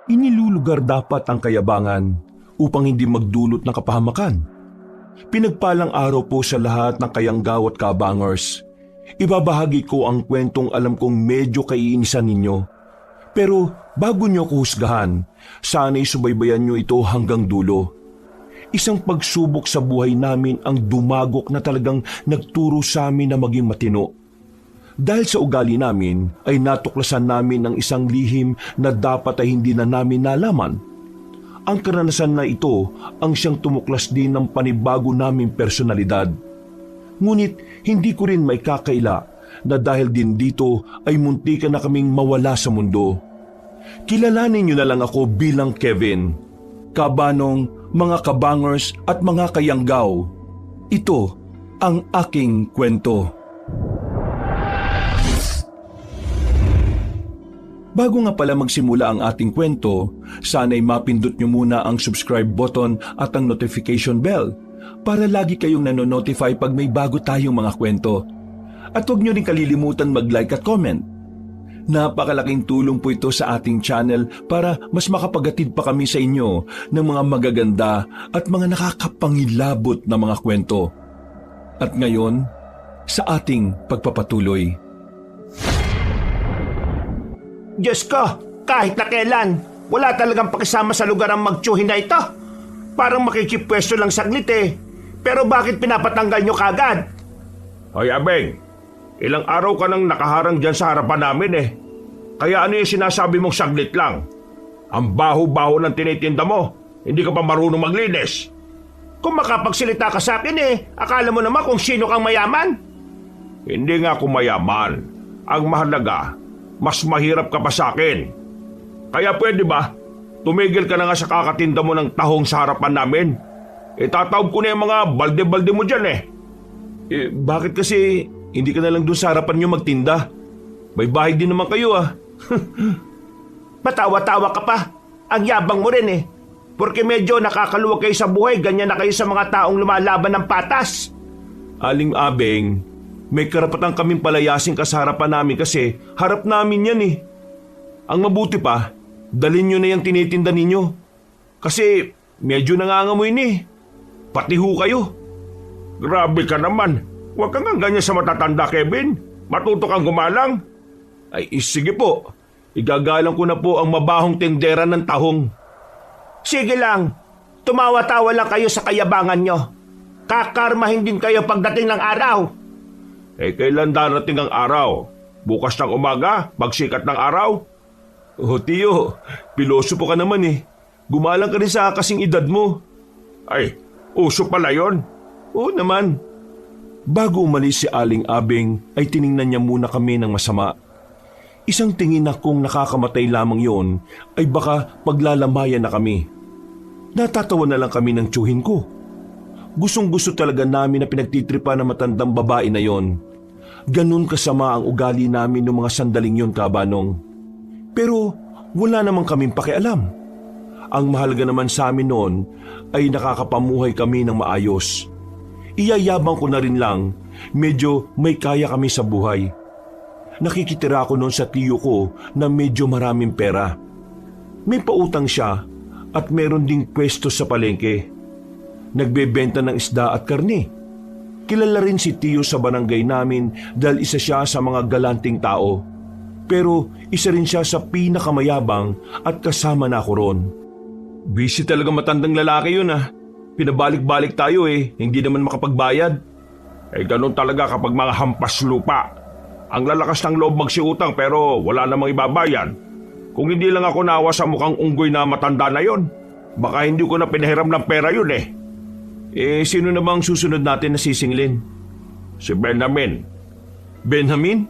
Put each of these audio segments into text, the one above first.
Inilulugar dapat ang kayabangan upang hindi magdulot ng kapahamakan. Pinagpalang araw po sa lahat ng kayanggaw at kabangers. Ibabahagi ko ang kwentong alam kong medyo kaiinisan ninyo. Pero bago nyo ko husgahan, sana'y subaybayan nyo ito hanggang dulo. Isang pagsubok sa buhay namin ang dumagok na talagang nagturo sa amin na maging matino. Dahil sa ugali namin ay natuklasan namin ang isang lihim na dapat ay hindi na namin nalaman. Ang karanasan na ito ang siyang tumuklas din ng panibago naming personalidad. Ngunit hindi ko rin maikakaila na dahil din dito ay muntikan na kaming mawala sa mundo. Kilalanin niyo na lang ako bilang Kevin. Kabanong, mga kabangers at mga kayanggaw. Ito ang aking kwento. Bago nga pala magsimula ang ating kwento, sana'y mapindot nyo muna ang subscribe button at ang notification bell para lagi kayong nanonotify pag may bago tayong mga kwento. At huwag nyo rin kalilimutan mag-like at comment. Napakalaking tulong po ito sa ating channel para mas makapagatid pa kami sa inyo ng mga magaganda at mga nakakapangilabot na mga kwento. At ngayon, sa ating pagpapatuloy. Diyos ko, kahit na kailan, wala talagang pakisama sa lugar ang magtsuhin na ito. Parang makikipwesto lang saglit eh. Pero bakit pinapatanggal nyo kagad? Hoy Abeng, ilang araw ka nang nakaharang dyan sa harapan namin eh. Kaya ano yung sinasabi mong saglit lang? Ang baho-baho ng tinitinda mo, hindi ka pa marunong maglinis. Kung makapagsalita ka sa akin eh, akala mo naman kung sino kang mayaman? Hindi nga ako mayaman. Ang mahalaga, mas mahirap ka pa sa akin. Kaya pwede ba, tumigil ka na nga sa kakatinda mo ng tahong sa harapan namin? Itatawag ko na yung mga balde-balde mo dyan eh. Bakit kasi hindi ka na lang doon sa harapan nyo magtinda? May bahay din naman kayo ah. Patawa-tawa ka pa. Ang yabang mo rin eh. Porque medyo nakakaluwag kayo sa buhay, ganyan na kayo sa mga taong lumalaban ng patas. Aling Abeng, may karapatan kaming palayasin ka sa harapan namin kasi harap namin yan eh. Ang mabuti pa, dalhin nyo na yung tinitinda ninyo. Kasi medyo nangangamoy ni. Pati ho kayo. Grabe ka naman. Huwag kang ganyan sa matatanda, Kevin. Matuto kang gumalang. Ay sige po, igagalang ko na po ang mabahong tindera ng tahong. Sige lang, tumawa-tawa lang kayo sa kayabangan nyo. Kakarmahin din kayo pagdating ng araw. Kailan darating ang araw? Bukas ng umaga, pagsikat ng araw? Oh tiyo, piloso po ka naman eh. Gumalang ka rin sa kasing edad mo. Ay, uso pala yon. Oo naman. Bago umalis si Aling Abeng ay tiningnan niya muna kami ng masama. Isang tingin na kung nakakamatay lamang yon ay baka paglalamayan na kami. Natatawa na lang kami ng tiyuhin ko. Gustong-gusto talaga namin na pinagtitripa ng matandang babae na yon. Ganun kasama ang ugali namin noong mga sandaling yon, Kabanong. Pero wala naman kaming pakialam. Ang mahalaga naman sa amin noon ay nakakapamuhay kami ng maayos. Iyayabang ko na rin lang, medyo may kaya kami sa buhay. Nakikitira ako noon sa tiyo ko na medyo maraming pera. May pautang siya at meron ding pwesto sa palengke. Nagbebenta ng isda at karne. Kilala rin si tiyo sa barangay namin dahil isa siya sa mga galanting tao. Pero isa rin siya sa pinakamayabang at kasama na ako ron. Busy talaga matandang lalaki yun ah. Pinabalik-balik tayo eh, hindi naman makapagbayad. Ganun talaga kapag mga hampas lupa. Ang lalakas ng loob magsiutang pero wala namang ibabayan. Kung hindi lang ako nawa sa mukhang unggoy na matanda na yon, baka hindi ko na pinahiram ng pera yun eh. Sino na bang susunod natin na sisinglin? Si Benjamin. Benjamin?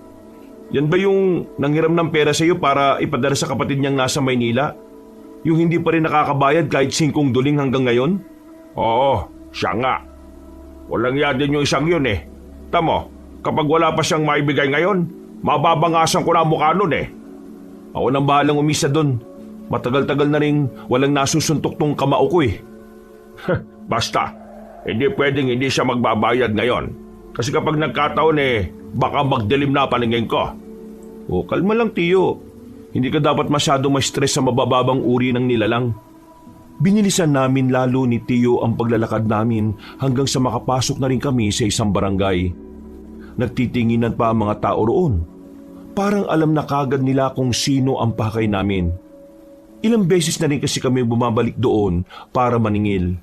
Yan ba yung nanghiram ng pera sa iyo para ipadala sa kapatid niyang nasa Maynila? Yung hindi pa rin nakakabayad kahit 5 duling hanggang ngayon? Oo, siya nga. Walang yadin yung isang yun eh. Tamo, kapag wala pa siyang maibigay ngayon, mababangasan ko na mukha nun eh. Ako nang bahalang umisa doon. Matagal-tagal na rin walang nasusuntok tong kamao ko eh. Basta, hindi pwedeng hindi siya magbabayad ngayon. Kasi kapag nagkataon baka magdilim na paningin ko. Kalma lang tiyo. Hindi ka dapat masyado ma-stress sa mabababang uri ng nilalang. Binilisan namin lalo ni Tio ang paglalakad namin hanggang sa makapasok na rin kami sa isang barangay. Nagtitinginan pa ang mga tao roon. Parang alam na kagad nila kung sino ang pakay namin. Ilang beses na rin kasi kami bumabalik doon para maningil.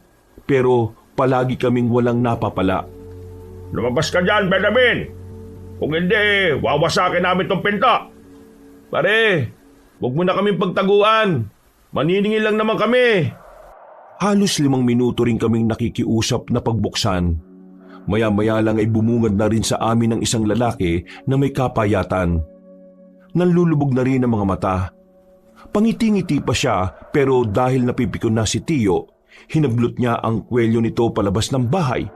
Pero palagi kaming walang napapala. Lumabas ka dyan, Benjamin! Kung hindi, wawasakin namin tong pinto! Pare, huwag mo na kaming pagtaguan. Maniningil lang naman kami. Halos 5 minuto rin kaming nakikiusap na pagbuksan. Maya-maya lang ay bumungad na rin sa amin ng isang lalaki na may kapayatan. Nanlulubog na rin ang mga mata. Pangiti-ngiti pa siya pero dahil napipikon na si Tio, hinablot niya ang kwelyo nito palabas ng bahay.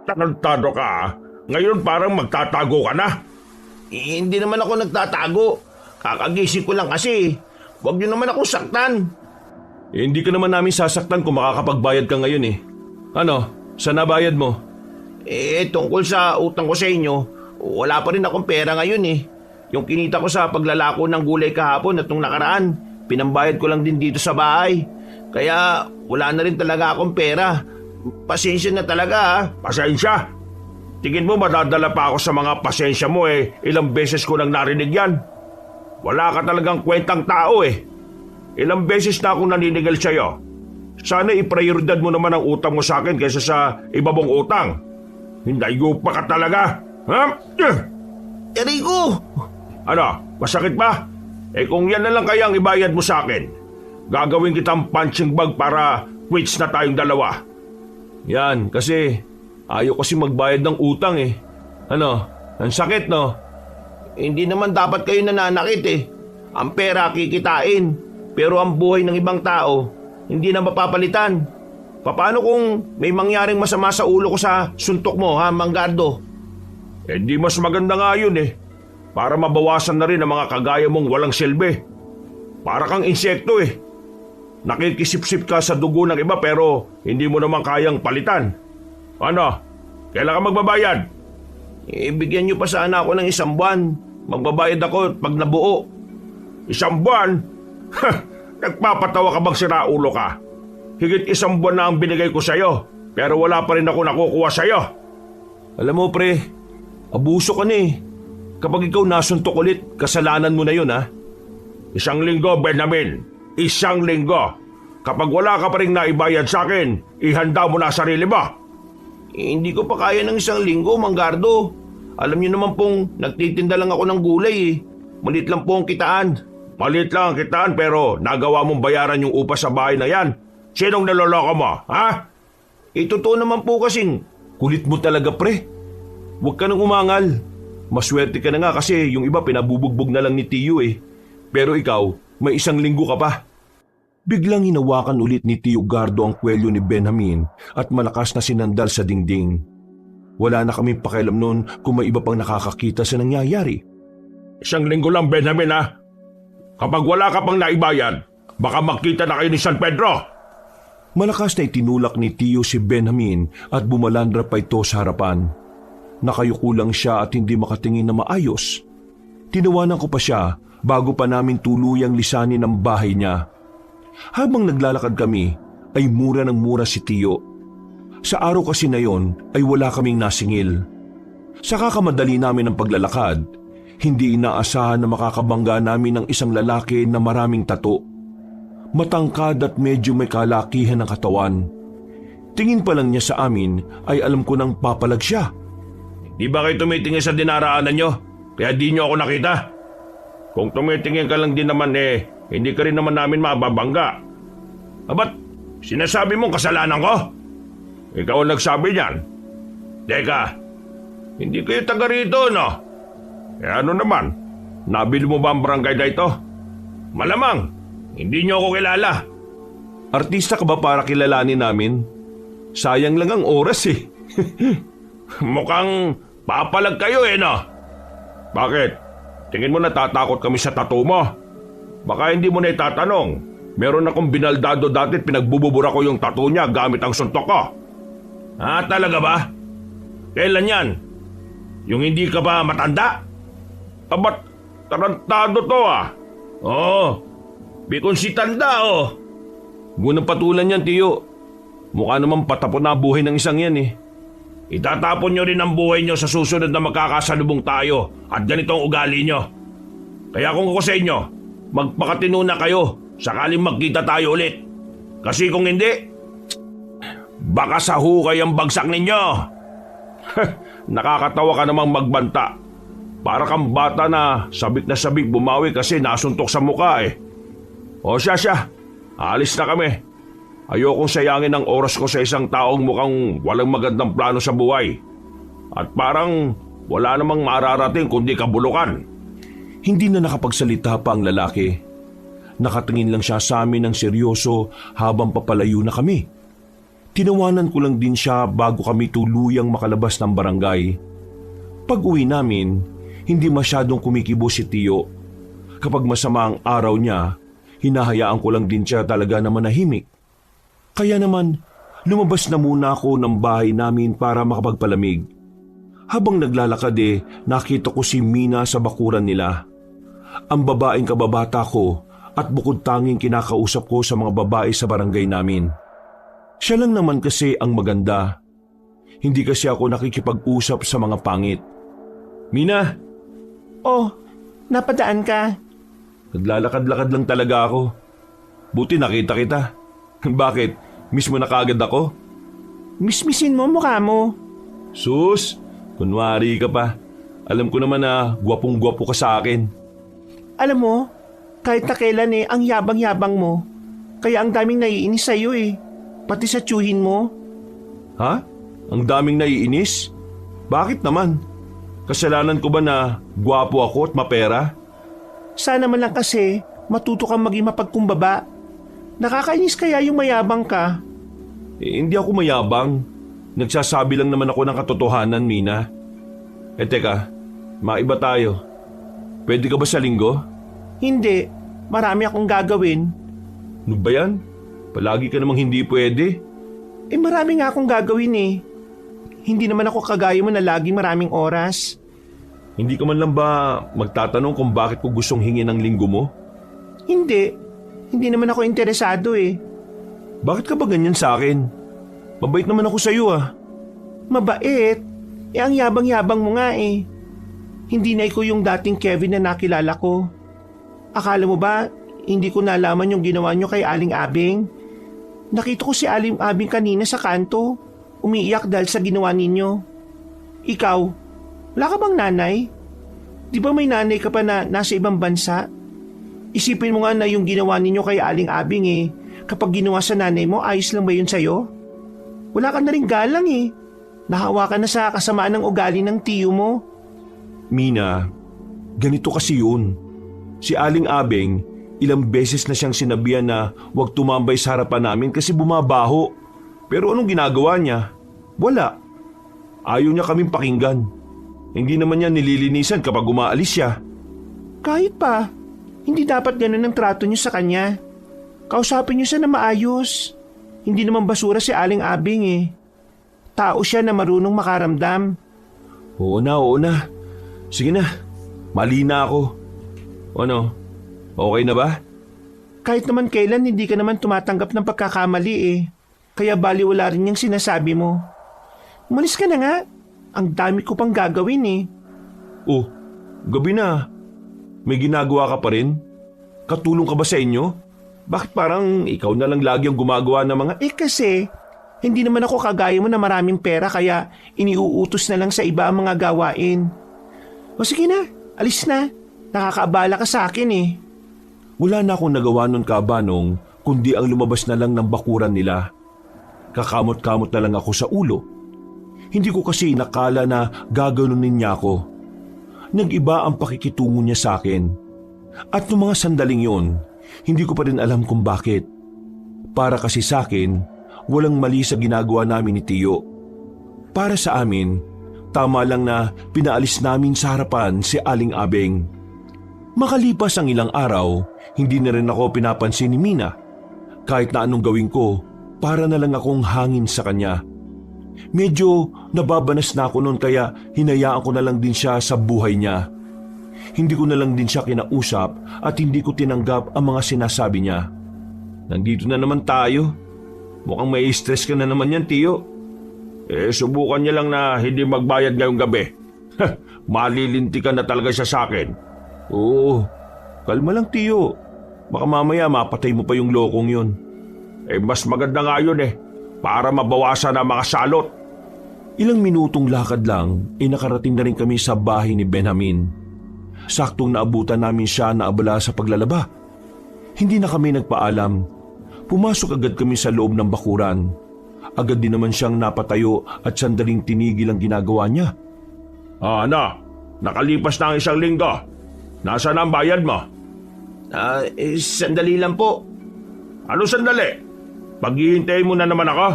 Tarantado ka, ah. Ngayon parang magtatago ka na. Hindi naman ako nagtatago. Kakagising ko lang kasi. Huwag niyo naman ako saktan. Hindi ka naman namin sasaktan kung makakapagbayad ka ngayon eh. Ano, saan nabayad mo? Tungkol sa utang ko sa inyo, wala pa rin akong pera ngayon eh. Yung kinita ko sa paglalako ng gulay kahapon at nung nakaraan, pinambayad ko lang din dito sa bahay. Kaya wala na rin talaga akong pera. Pasensya na talaga ha. Pasensya? Tingin mo madadala pa ako sa mga pasensya mo eh. Ilang beses ko nang narinig yan. Wala ka talagang kwentang tao eh. Ilang beses na akong naninigal sa'yo. Sana iprioridad mo naman ang utang mo sa akin kaysa sa iba mong utang. Hindayo pa ka talaga. Ha? Rico! Ano? Masakit ba? Eh kung yan na lang kaya ang ibayad mo sa akin, gagawin kitang punching bag para quits na tayong dalawa. Yan, kasi ayaw kasi magbayad ng utang eh. Ano? Ang sakit no? Hindi naman dapat kayo nananakit eh. Ang pera kikitain. Pero ang buhay ng ibang tao, hindi na mapapalitan. Paano kung may mangyaring masama sa ulo ko sa suntok mo, ha, Manggardo? Eh di mas maganda nga yun eh. Para mabawasan na rin ang mga kagaya mong walang silbi. Para kang insekto eh. Nakikisip-sip ka sa dugo ng iba pero hindi mo naman kayang palitan. Ano? Kailan ka magbabayad? Bigyan niyo pa sana ako ng 1 buwan. Magbabayad ako pag nabuo. 1 buwan? Nagpapatawa ka bang siraulo ka? Higit 1 buwan na ang binigay ko sa'yo, pero wala pa rin ako nakukuha sa'yo. Alam mo pre, abuso ka na eh. Kapag ikaw nasuntok ulit, kasalanan mo na yun ha. 1 linggo, Benjamin. 1 linggo. Kapag wala ka pa rin naibayad sa akin, ihanda mo na sarili mo. Hindi ko pa kaya ng 1 linggo, Manggardo. Alam niyo naman pong nagtitinda lang ako ng gulay eh. Malit lang po ang kitaan. Malit lang ang kitaan pero nagawa mong bayaran yung upa sa bahay na yan. Sinong naloloko mo, ha? Totoo naman po kasing. Kulit mo talaga pre. Huwag ka nang umangal. Maswerte ka na nga kasi yung iba pinabubugbog na lang ni Tio eh. Pero ikaw, may 1 linggo ka pa. Biglang hinawakan ulit ni Tio Gardo ang kwelyo ni Benjamin at malakas na sinandal sa dingding. Wala na kaming pakialam noon kung may iba pang nakakakita sa nangyayari. 1 linggo lang, Benjamin, ha? Kapag wala ka pang naibayad, baka makita na kayo ni San Pedro. Malakas na itinulak ni Tio si Benjamin at bumalandra pa ito sa harapan. Nakayuko lang siya at hindi makatingin na maayos. Tinawanan ko pa siya bago pa namin tuluyang lisanin ang bahay niya. Habang naglalakad kami, ay mura ng mura si Tio. Sa araw kasi na yon ay wala kaming nasingil. Sa kakamadali namin ang paglalakad, hindi inaasahan na makakabangga namin ng isang lalaki na maraming tato. Matangkad at medyo may kalakihan ng katawan. Tingin pa lang niya sa amin ay alam ko nang papalag siya. Di ba kayo tumitingin sa dinaraanan nyo? Kaya di nyo ako nakita? Kung tumitingin ka lang din naman eh, hindi ka rin naman namin mababangga. Ba't sinasabi mong kasalanan ko? Ikaw ang nagsabi niyan. Teka, hindi kayo taga rito, no? Eh ano naman, nabili mo ba ang barangay na ito? Malamang, hindi nyo ako kilala. Artista ka ba para kilalanin namin? Sayang lang ang oras eh. Mukhang papalag kayo eh, no? Bakit? Tingin mo natatakot kami sa tattoo mo? Baka hindi mo na itatanong. Meron akong binaldado dati at pinagbububura ko yung tattoo niya gamit ang suntok ko. Ah, talaga ba? Kailan yan? Yung hindi ka ba matanda? Ba't tarantado to ah? Oo, bikon si tanda oh. Gunang patulan yan, Tiyo. Mukha naman patapon na buhay ng isang yan eh. Itatapon nyo rin ang buhay nyo sa susunod na magkakasalubong tayo at ganito ang ugali nyo. Kaya kung ako sa inyo, magpakatino na kayo sakaling magkita tayo ulit. Kasi kung hindi, baka sa hukay ang bagsak ninyo. Nakakatawa ka namang magbanta. Para kang bata na sabik bumawi kasi nasuntok sa mukha eh. O siya, alis na kami. Ayokong sayangin ang oras ko sa isang taong mukhang walang magandang plano sa buhay. At parang wala namang mararating kundi kabulukan. Hindi na nakapagsalita pa ang lalaki. Nakatingin lang siya sa amin ng seryoso habang papalayo na kami. Tinawanan ko lang din siya bago kami tuluyang makalabas ng barangay. Pag-uwi namin, hindi masyadong kumikibo si Tiyo. Kapag masama ang araw niya, hinahayaan ko lang din siya talaga na manahimik. Kaya naman, lumabas na muna ako ng bahay namin para makapagpalamig. Habang naglalakad nakita ko si Mina sa bakuran nila. Ang babaeng kababata ko at bukod tanging kinakausap ko sa mga babae sa barangay namin. Siya lang naman kasi ang maganda. Hindi kasi ako nakikipag-usap sa mga pangit. Mina! Oh, napadaan ka? Naglalakad-lakad lang talaga ako. Buti nakita kita. Bakit? Miss mo na kaagad ako? Mismisin mo mukha mo. Sus, kunwari ka pa. Alam ko naman na gwapong-gwapo ka sa akin. Alam mo, kahit na kailan ang yabang-yabang mo. Kaya ang daming naiinis sa'yo Pati sa tiyuhin mo. Ha? Ang daming naiinis? Bakit naman? Kasalanan ko ba na gwapo ako at mapera? Sana man lang kasi matuto kang maging mapagkumbaba. Nakakainis kaya yung mayabang ka. Hindi ako mayabang. Nagsasabi lang naman ako ng katotohanan, Mina. Teka, maiba tayo. Pwede ka ba sa linggo? Hindi, marami akong gagawin. Ano ba yan? Palagi ka namang hindi pwede. Marami nga akong gagawin Hindi naman ako kagaya mo na laging maraming oras. Hindi ka man lang ba magtatanong kung bakit ko gustong hingin ang linggo mo? Hindi naman ako interesado Bakit ka ba ganyan sa akin? Mabait naman ako sa iyo Mabait? Ang yabang-yabang mo nga Hindi na ikaw yung dating Kevin na nakilala ko. Akala mo ba, hindi ko nalaman yung ginawa nyo kay Aling Abing? Nakita ko si Aling Abing kanina sa kanto. Umiiyak dahil sa ginawa ninyo. Ikaw, wala ka bang nanay? Di ba may nanay ka pa na nasa ibang bansa? Isipin mo nga na yung ginawa ninyo kay Aling Abing kapag ginawa sa nanay mo, ayos lang ba yun sa'yo? Wala ka na rin galang Nahawa ka na sa kasamaan ng ugali ng tiyo mo. Mina, ganito kasi yun. Si Aling Abing, ilang beses na siyang sinabihan na huwag tumambay sa harapan namin kasi bumabaho. Pero anong ginagawa niya? Wala. Ayaw niya kaming pakinggan. Hindi naman niya nililinisan kapag umaalis siya. Kahit pa, hindi dapat ganun ang trato niyo sa kanya. Kausapin niyo siya na maayos. Hindi naman basura si Aling Abing Tao siya na marunong makaramdam. Oo na. Sige na, mali na ako. Ano, okay na ba? Kahit naman kailan hindi ka naman tumatanggap ng pagkakamali Kaya baliwala rin yung sinasabi mo. Umalis ka na nga. Ang dami ko pang gagawin Oh, gabi na. May ginagawa ka pa rin? Katulong ka ba sa inyo? Bakit parang ikaw na lang lagi ang gumagawa ng mga... Kasi, hindi naman ako kagaya mo na maraming pera kaya iniuutos na lang sa iba ang mga gawain. O sige na, alis na. Nakakaabala ka sa akin Wala na akong nagawa nun kabanong kundi ang lumabas na lang ng bakuran nila. Kakamot-kamot na lang ako sa ulo. Hindi ko kasi nakala na gaganunin niya ako. Nag-iba ang pakikitungo niya sa akin. At noong mga sandaling yon, hindi ko pa rin alam kung bakit. Para kasi sa akin, walang mali sa ginagawa namin ni Tiyo. Para sa amin, tama lang na pinaalis namin sa harapan si Aling Abing. Makalipas ang ilang araw, hindi na rin ako pinapansin ni Mina. Kahit na anong gawin ko, para na lang akong hangin sa kanya. Medyo nababanas na ako noon kaya hinayaan ko na lang din siya sa buhay niya. Hindi ko na lang din siya kinausap at hindi ko tinanggap ang mga sinasabi niya. Nandito na naman tayo. Mukhang may stress ka na naman yan, Tiyo. Subukan niya lang na hindi magbayad ngayong gabi. Malilinti ka na talaga siya sa akin. Oo, kalma lang Tiyo. Baka mamaya mapatay mo pa yung lokong yun. Mas maganda nga yun para mabawasan ang mga salot. Ilang minutong lakad lang, nakarating na rin kami sa bahay ni Benjamin. Saktong naabutan namin siya na abala sa paglalaba. Hindi na kami nagpaalam. Pumasok agad kami sa loob ng bakuran. Agad din naman siyang napatayo at sandaling tinigil ang ginagawa niya. Nakalipas na ang 1 linggo. Nasaan ang bayad mo? Sandali lang po. Ano sandali? Paghihintayin mo na naman ako?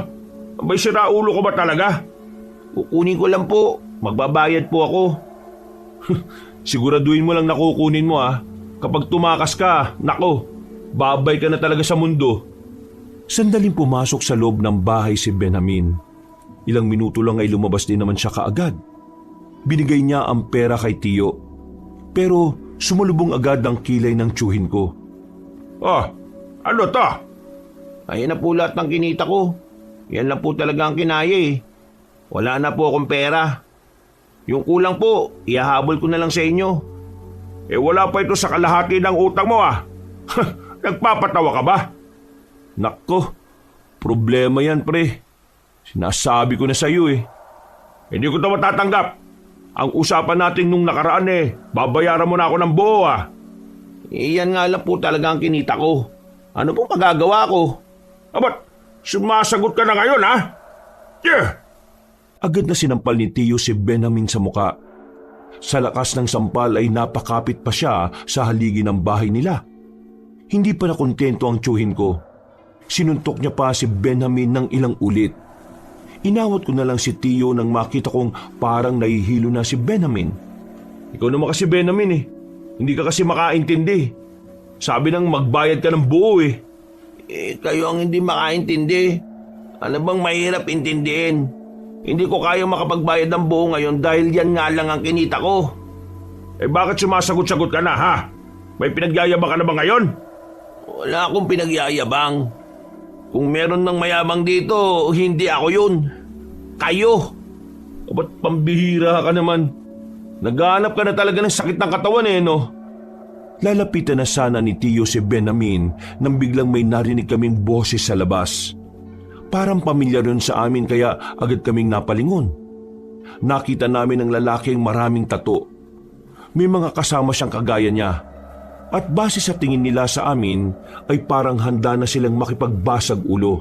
May siraulo ko ba talaga? Kukunin ko lang po. Magbabayad po ako. Siguraduhin mo lang na kukunin mo Kapag tumakas ka, nako, babay ka na talaga sa mundo. Sandaling pumasok sa loob ng bahay si Benjamin. Ilang minuto lang ay lumabas din naman siya kaagad. Binigay niya ang pera kay Tiyo. Pero sumalubong agad ang kilay ng tiyuhin ko. Ano to? Ayan na po lahat ng kinita ko. Yan lang po talaga ang kinaya Wala na po akong pera. Yung kulang po, ihahabol ko na lang sa inyo. Wala pa ito sa kalahati ng utang mo Nagpapatawa ka ba? Nako, problema yan pre. Sinasabi ko na sa iyo Hindi ko ito matatanggap. Ang usapan natin nung nakaraan babayaran mo na ako ng buo Yan nga lang po talaga ang kinita ko. Ano pong magagawa ko? Ba't sumasagot ka na ngayon Yeah! Agad na sinampal ni Tiyo si Benjamin sa muka. Sa lakas ng sampal ay napakapit pa siya sa haligi ng bahay nila. Hindi pa nakontento ang tiyuhin ko. Sinuntok niya pa si Benjamin ng ilang ulit. Inawat ko na lang si Tiyo nang makita kong parang nahihilo na si Benjamin. Ikaw naman kasi Benjamin Hindi ka kasi makaintindi. Sabi nang magbayad ka ng buo Kayo ang hindi makaintindi. Ano bang mahirap intindihin? Hindi ko kaya makapagbayad ng buo ngayon dahil yan nga lang ang kinita ko. Bakit sumasagot-sagot ka na May pinagyayabang ka na ba ngayon? Wala akong pinagyayabang. Kung meron ng mayabang dito, hindi ako yun. Kayo. Ba't pambihira ka naman? Naghahanap ka na talaga ng sakit ng katawan no? Lalapitan na sana ni Tiyo si Benjamin nang biglang may narinig kaming boses sa labas. Parang pamilyar yun sa amin kaya agad kaming napalingon. Nakita namin ang lalaking maraming tato. May mga kasama siyang kagaya niya. At base sa tingin nila sa amin ay parang handa na silang makipagbasag ulo.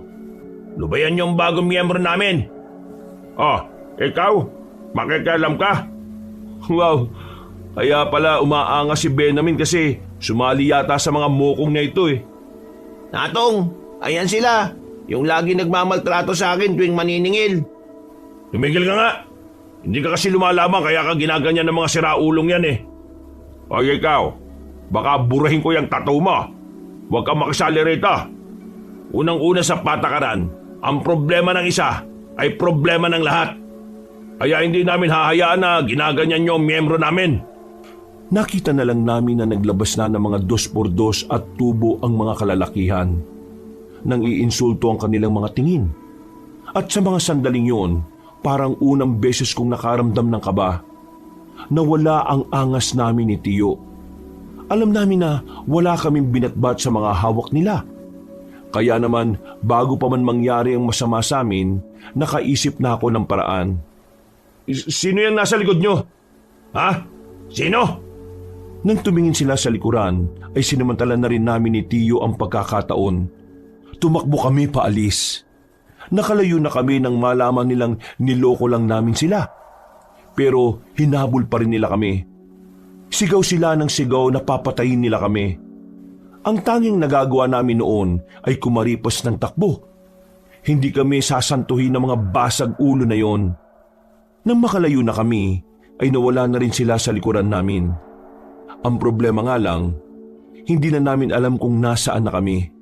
Lubayan yung bagong miyembro namin. Ikaw? Makikialam ka? Wow, kaya pala umaangas si Benjamin kasi sumali yata sa mga mokong na ito Natong, ayan sila. Yung lagi nagmamaltrato sa akin tuwing maniningil. Tumigil ka nga. Hindi ka kasi lumalaban kaya ka ginaganyan ng mga siraulong yan ikaw, baka burahin ko yung tattoo mo. Huwag kang makisali rito. Unang-una sa patakaran, ang problema ng isa ay problema ng lahat. Kaya hindi namin hahayaan na ginaganyan yung miyembro namin. Nakita na lang namin na naglabas na ng mga 2x2 at tubo ang mga kalalakihan. Nang iinsulto ang kanilang mga tingin. At sa mga sandaling yun, parang unang beses kong nakaramdam ng kaba. Nawala ang angas namin ni Tiyo. Alam namin na wala kaming binatbat sa mga hawak nila. Kaya naman, bago pa man mangyari ang masama sa amin, nakaisip na ako ng paraan. Sino yung nasa likod nyo? Sino? Nang tumingin sila sa likuran, ay sinamantala na rin namin ni Tiyo ang pagkakataon. Tumakbo kami paalis. Nakalayo na kami nang malaman nilang niloko lang namin sila. Pero hinabol pa rin nila kami. Sigaw sila ng sigaw na papatayin nila kami. Ang tanging nagagawa namin noon ay kumaripas ng takbo. Hindi kami sasantuhin ng mga basag ulo na yon. Nang makalayo na kami, ay nawala na rin sila sa likuran namin. Ang problema nga lang, hindi na namin alam kung nasaan na kami.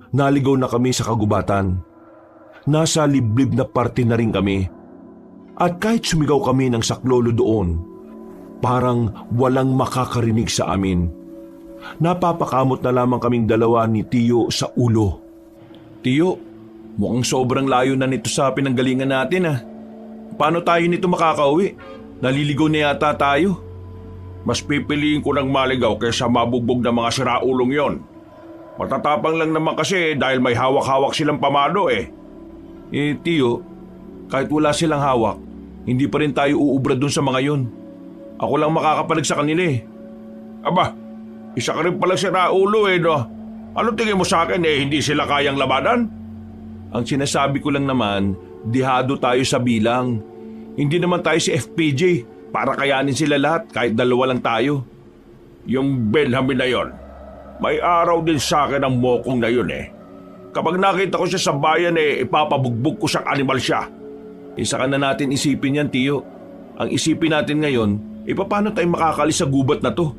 Naligaw na kami sa kagubatan. Nasa liblib na parte na rin kami. At kahit sumigaw kami ng saklolo doon, parang walang makakarinig sa amin. Napapakamot na lamang kaming dalawa ni Tiyo sa ulo. Tiyo, mukhang sobrang layo na nito sa pinanggalingan natin ah. Paano tayo nito makakauwi? Naliligaw na yata tayo. Mas pipiliin ko ng maligaw kaysa mabugbog ng mga siraulong yon. Matatapang lang naman kasi dahil may hawak-hawak silang pamalo eh. Tiyo, kahit wala silang hawak, hindi pa rin tayo uubra dun sa mga yon. Ako lang makakapalag sa kanila eh. Aba, isa ka rin palang siraulo eh no. Ano tingin mo sa akin eh, hindi sila kayang labanan? Ang sinasabi ko lang naman, dihado tayo sa bilang. Hindi naman tayo si FPJ para kayanin sila lahat kahit dalawa lang tayo. Yung Benjamin na yon, may araw din sa akin ang mokong na yun eh. Kapag nakita ko siya sa bayan eh, ipapabugbog ko siyang animal siya. Isa ka na natin isipin yan, Tiyo. Ang isipin natin ngayon, paano tayo makakalis sa gubat na to?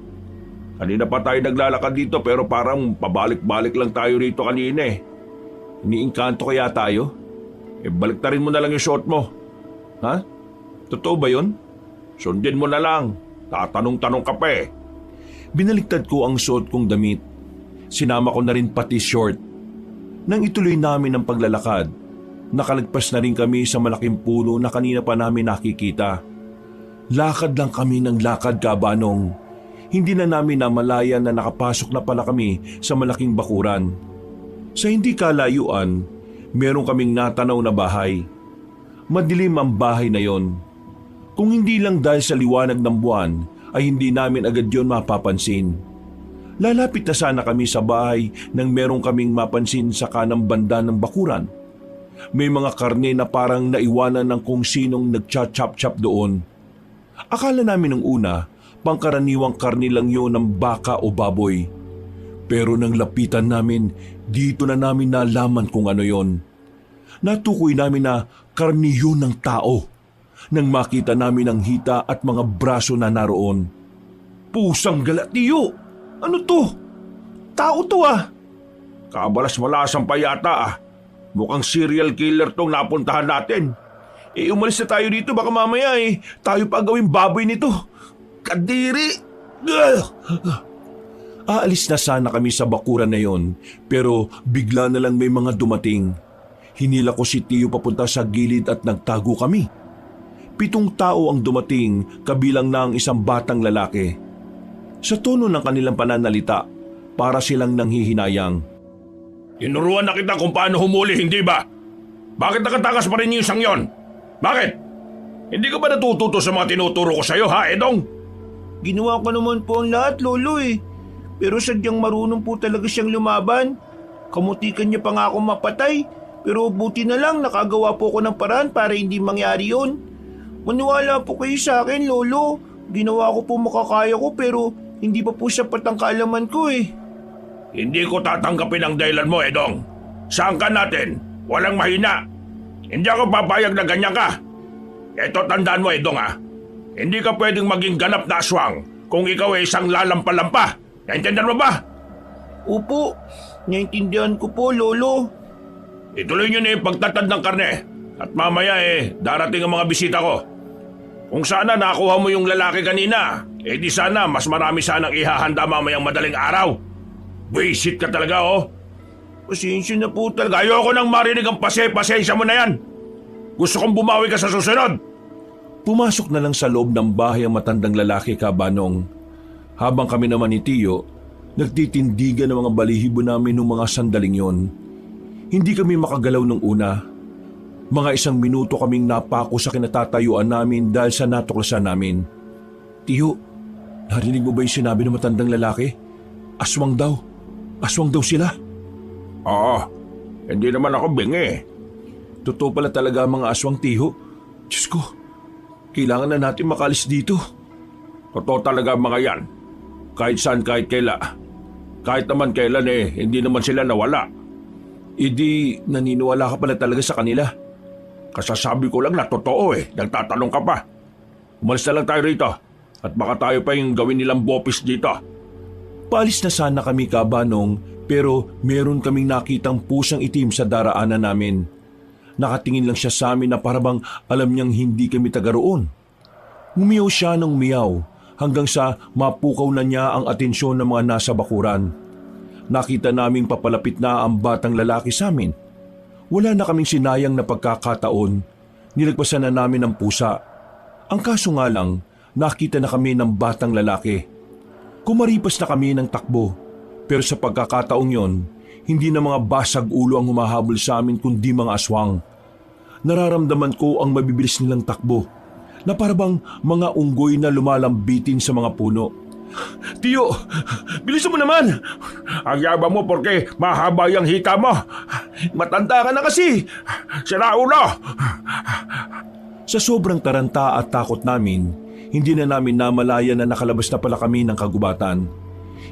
Kanina pa tayo naglalakad dito pero parang pabalik-balik lang tayo rito kanina eh. Iniingkanto kaya tayo? Baliktarin mo na lang yung suot mo. Ha? Totoo ba yun? Sundin mo na lang. Tatanong-tanong ka pa eh. Binaliktad ko ang suot kong damit. Sinama ko na rin pati short. Nang ituloy namin ang paglalakad, nakalagpas na rin kami sa malaking puno na kanina pa namin nakikita. Lakad lang kami ng lakad, Kabanong. Hindi na namin namalayan na nakapasok na pala kami sa malaking bakuran. Sa hindi kalayuan, meron kaming natanaw na bahay. Madilim ang bahay na yon. Kung hindi lang dahil sa liwanag ng buwan, ay hindi namin agad yon mapapansin. Lalapit na sana kami sa bahay nang meron kaming mapansin sa kanang banda ng bakuran. May mga karne na parang naiwanan ng kung sinong nagcha-chop-chop doon. Akala namin nung una, pangkaraniwang karne lang yun ng baka o baboy. Pero nang lapitan namin, dito na namin nalaman kung ano yon. Natukoy namin na karne yun ng tao. Nang makita namin ang hita at mga braso na naroon. Pusang galatiyo! Ano to? Tao to ah! Kabalas-malasan pa yata ah. Mukhang serial killer tong napuntahan natin. Umalis na tayo dito, baka mamaya tayo pa gawing baboy nito. Kadiri! Aalis na sana kami sa bakuran na yon, pero bigla na lang may mga dumating. Hinila ko si Tiyo papunta sa gilid at nagtago kami. 7 tao ang dumating, kabilang na ang isang batang lalaki. Sa tono ng kanilang pananalita, para silang nanghihinayang. Tinuruan na kita kung paano humuli, hindi ba? Bakit nakatakas pa rin yung isang yon? Bakit? Hindi ka ba natututo sa mga tinuturo ko sa'yo, ha, Edong? Ginawa ko naman po ang lahat, Lolo eh. Pero sadyang marunong po talaga siyang lumaban. Kamutikan niya pa nga ako mapatay. Pero buti na lang nakagawa po ko ng paraan para hindi mangyari yun. Maniwala po kayo sa akin, Lolo. Ginawa ko po makakaya ko pero hindi pa po sapat ang kaalaman ko eh. Hindi ko tatanggapin ang dahilan mo, Edong. Saan ka natin? Walang mahina. Hindi ako papayag na ganyan ka. Eto, tandaan mo, Edong ha. Hindi ka pwedeng maging ganap na aswang kung ikaw ay isang lalampa-lampa. Naintindihan mo ba? Opo, naintindihan ko po, Lolo. Ituloy nyo na yung pagtatad ng karne. At mamaya darating ang mga bisita ko. Kung sana nakuha mo yung lalaki kanina, di sana mas marami sanang ihahanda mamayang madaling araw. Buisit ka talaga oh. Pasensya na po talaga. Ayoko nang marinig ang pasensya mo na yan. Gusto kong bumawi ka sa susunod. Pumasok na lang sa loob ng bahay ang matandang lalaki, Kabanong. Habang kami naman ni Tiyo, nagtitindigan ng mga balihibo namin ng mga sandaling yon. Hindi kami makagalaw nung una. Mga 1 minuto kaming napako sa kinatatayuan namin dahil sa natuklasan namin. Tiyo, narinig mo ba yung sinabi ng matandang lalaki? Aswang daw. Aswang daw sila. Oo, hindi naman ako bingi. Totoo pala talaga ang mga aswang, Tiyo. Diyos ko, kailangan na natin makalis dito. Totoo talaga ang mga yan. Kahit saan, kahit kaila. Kahit naman kailan hindi naman sila nawala. Idi, naniniwala ka pala talaga sa kanila. Kasasabi ko lang na totoo nagtatanong ka pa. Umalis na lang tayo rito at baka tayo pa yung gawin nilang bopis dito. Paalis na sana kami, Kabanong, pero meron kaming nakitang pusang itim sa daraanan namin. Nakatingin lang siya sa amin na parabang alam niyang hindi kami taga roon. Umiyaw siya ng umiyaw hanggang sa mapukaw na niya ang atensyon ng mga nasa bakuran. Nakita naming papalapit na ang batang lalaki sa amin. Wala na kaming sinayang na pagkakataon. Nilagpasan na namin ang pusa. Ang kaso nga lang, nakita na kami ng batang lalaki. Kumaripas na kami ng takbo. Pero sa pagkakataong yon, hindi na mga basag ulo ang humahabol sa amin kundi mga aswang. Nararamdaman ko ang mabibilis nilang takbo na parabang mga unggoy na lumalambitin sa mga puno. Tiyo, bilisan mo naman! Ang yabang mo porque mahaba yung hika mo. Matanda ka na kasi. Sira ulo! Sa sobrang taranta at takot namin, hindi na namin namalaya na nakalabas na pala kami ng kagubatan.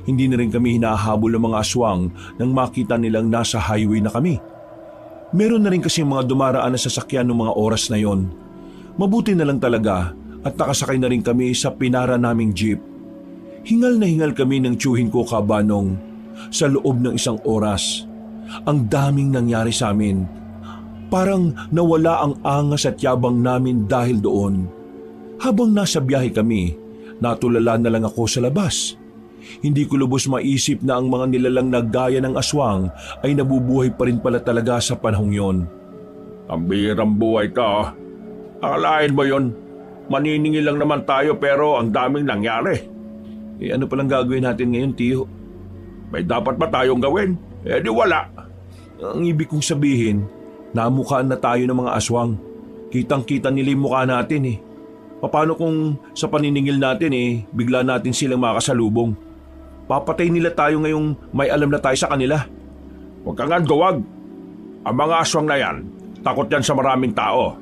Hindi na rin kami hinahabol ng mga aswang nang makita nilang nasa highway na kami. Meron na rin kasi mga dumaraan na sasakyan ng mga oras na yon. Mabuti na lang talaga at nakasakay na rin kami sa pinara naming jeep. Hingal na hingal kami ng tiyuhin ko kabanong sa loob ng isang oras. Ang daming nangyari sa amin. Parang nawala ang angas at yabang namin dahil doon. Habang nasa biyahe kami, natulala na lang ako sa labas. Hindi ko lubos maisip na ang mga nilalang na gaya ng aswang ay nabubuhay pa rin pala talaga sa panahong yon. Ang bihirang buhay ka. Akalain mo yon? Maniningil lang naman tayo pero ang daming nangyari. Ano palang gagawin natin ngayon, Tiyo? May dapat ba tayong gawin? Di wala. Ang ibig kong sabihin, namukhaan na tayo ng mga aswang. Kitang-kita nila yung mukha natin eh. Paano kung sa paniningil natin bigla natin silang makasalubong? Papatay nila tayo ngayong may alam na tayo sa kanila. Huwag kang gawag. Ang mga aswang na yan, takot yan sa maraming tao.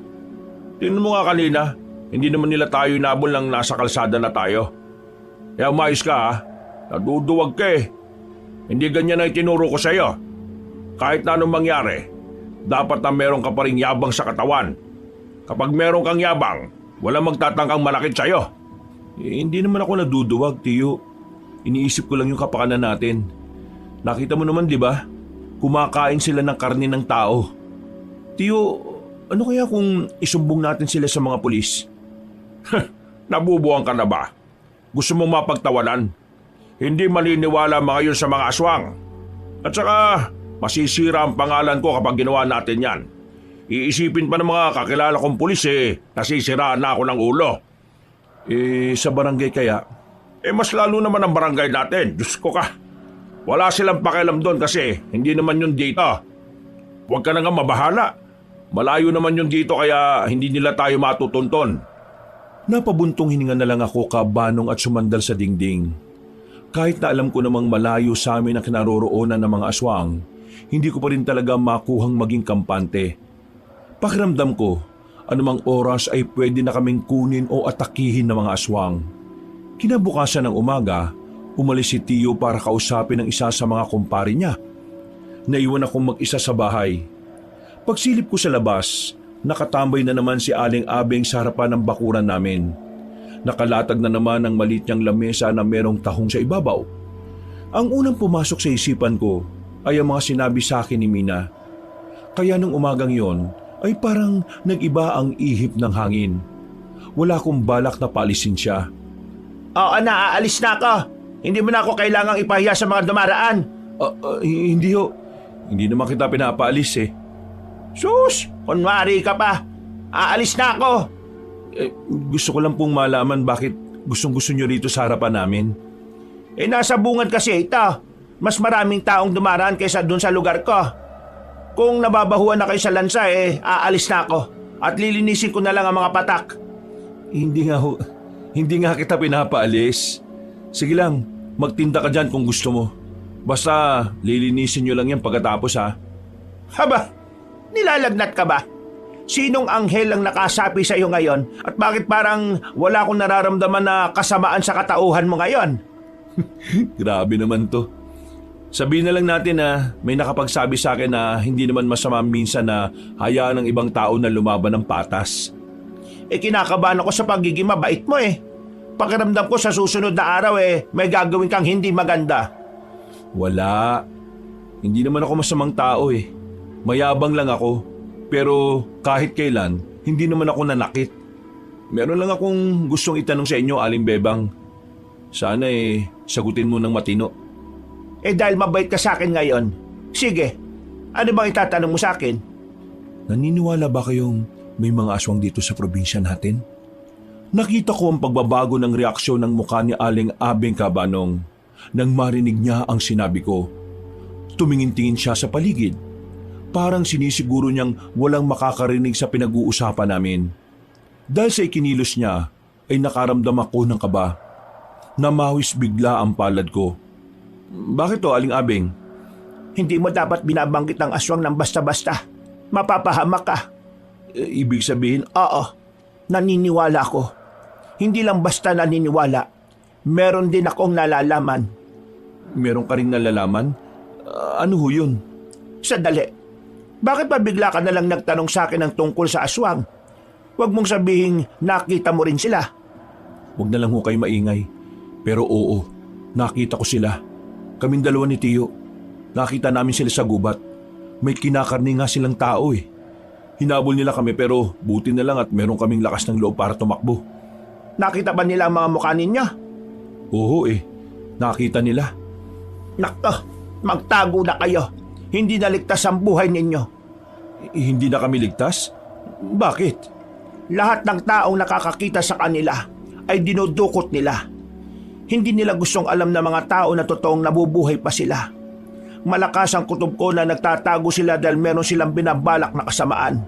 Tingnan mo nga kanina, hindi naman nila tayo inabol ng nasa kalsada na tayo. Kaya umayos ka ha, naduduwag ka eh. Hindi ganyan ang itinuro ko sa'yo. Kahit na anong mangyari, dapat na meron ka pa rin yabang sa katawan. Kapag meron kang yabang, walang magtatangkang malakit sa'yo. Hindi naman ako naduduwag, Tiyo. Iniisip ko lang yung kapakanan natin. Nakita mo naman, di ba? Kumakain sila ng karne ng tao. Tiyo, ano kaya kung isumbong natin sila sa mga pulis? Nabubuang ka na ba? Gusto mong mapagtawanan? Hindi maliniwala mga yun sa mga aswang. At saka, masisira ang pangalan ko kapag ginawa natin yan. Iisipin pa ng mga kakilala kong pulis nasisiraan na ako ng ulo. Sa barangay kaya? Mas lalo naman ang barangay natin. Diyos ko ka. Wala silang pakialam doon kasi hindi naman yun dito. Huwag ka na nga mabahala. Malayo naman yun dito kaya hindi nila tayo matutunton. Napabuntong hininga na lang ako kabanong at sumandal sa dingding. Kahit na alam ko namang malayo sa amin ang kinaroroonan ng mga aswang, hindi ko pa rin talaga makuhang maging kampante. Pakiramdam ko, anumang oras ay pwede na kaming kunin o atakihin ng mga aswang. Kinabukasan ng umaga, umalis si Tiyo para kausapin ang isa sa mga kumpare niya. Naiwan akong mag-isa sa bahay. Pagsilip ko sa labas, nakatambay na naman si Aling Abeng sa harapan ng bakuran namin. Nakalatag na naman ang maliit niyang lamesa na merong tahong sa ibabaw. Ang unang pumasok sa isipan ko ay ang mga sinabi sa akin ni Mina. Kaya nung umagang yon ay parang nag-iba ang ihip ng hangin. Wala akong balak na paalisin siya. Oo na, aalis na ako. Hindi mo na ako kailangang ipahiya sa mga dumaraan. Hindi ho. Hindi naman kita pinapaalis eh. Sus, kunwari ka pa. Aalis na ako. Gusto ko lang pong malaman bakit gustong-gusto nyo rito sa harapan namin. Nasa bungad kasi ito. Mas maraming taong dumaraan kaysa dun sa lugar ko. Kung nababahuan na kayo sa lansa aalis na ako. At lilinisin ko na lang ang mga patak. Hindi nga kita pinapaalis. Sige lang, magtinda ka dyan kung gusto mo. Basta lilinisin nyo lang yan pagkatapos ha. Haba, nilalagnat ka ba? Sinong anghel ang nakasapi sa iyo ngayon at bakit parang wala akong nararamdaman na kasamaan sa katauhan mo ngayon? Grabe naman to. Sabihin na lang natin na may nakapagsabi sa akin na hindi naman masama minsan na hayaan ng ibang tao na lumaban ng patas. Kinakabahan ako sa pagiging mabait mo Pakiramdam ko sa susunod na araw may gagawin kang hindi maganda. Wala. Hindi naman ako masamang tao Mayabang lang ako. Pero kahit kailan, hindi naman ako nanakit. Meron lang akong gustong itanong sa inyo, Aling Bebang. Sana sagutin mo ng matino. Dahil mabait ka sa akin ngayon, sige, ano bang itatanong mo sa akin? Naniniwala ba kayong may mga aswang dito sa probinsya natin? Nakita ko ang pagbabago ng reaksyon ng mukha ni Aling Abeng Kabanong nang marinig niya ang sinabi ko. Tumingin-tingin siya sa paligid. Parang sinisiguro niyang walang makakarinig sa pinag-uusapan namin. Dahil sa ikinilos niya ay nakaramdam ako ng kaba. Namawis bigla ang palad ko. Bakit to, Aling Abeng? Hindi mo dapat binabanggit ang aswang ng basta-basta. Mapapahamak ka. Ibig sabihin, Oo, naniniwala ako. Hindi lang basta naniniwala. Meron din akong nalalaman. meron ka ring nalalaman? Ano ho yun? Sandali. Bakit pa bigla ka nalang nagtanong sa akin ng tungkol sa aswang? Huwag mong sabihing nakita mo rin sila. Huwag na lang ho kayo maingay. Pero oo, nakita ko sila. Kaming dalawa ni Tiyo. Nakita namin sila sa gubat. May kinakarni nga silang tao Hinabol nila kami pero buti na lang at meron kaming lakas ng loob para tumakbo. Nakita ba nila ang mga mukha ninyo? Oo nakita nila. Nakto, magtago na kayo. Hindi naligtas ang buhay ninyo. Hindi na kami ligtas? Bakit? Lahat ng taong nakakakita sa kanila ay dinudukot nila. Hindi nila gustong alam ng mga tao na totoong nabubuhay pa sila. Malakas ang kutob ko na nagtatago sila dahil meron silang binabalak na kasamaan.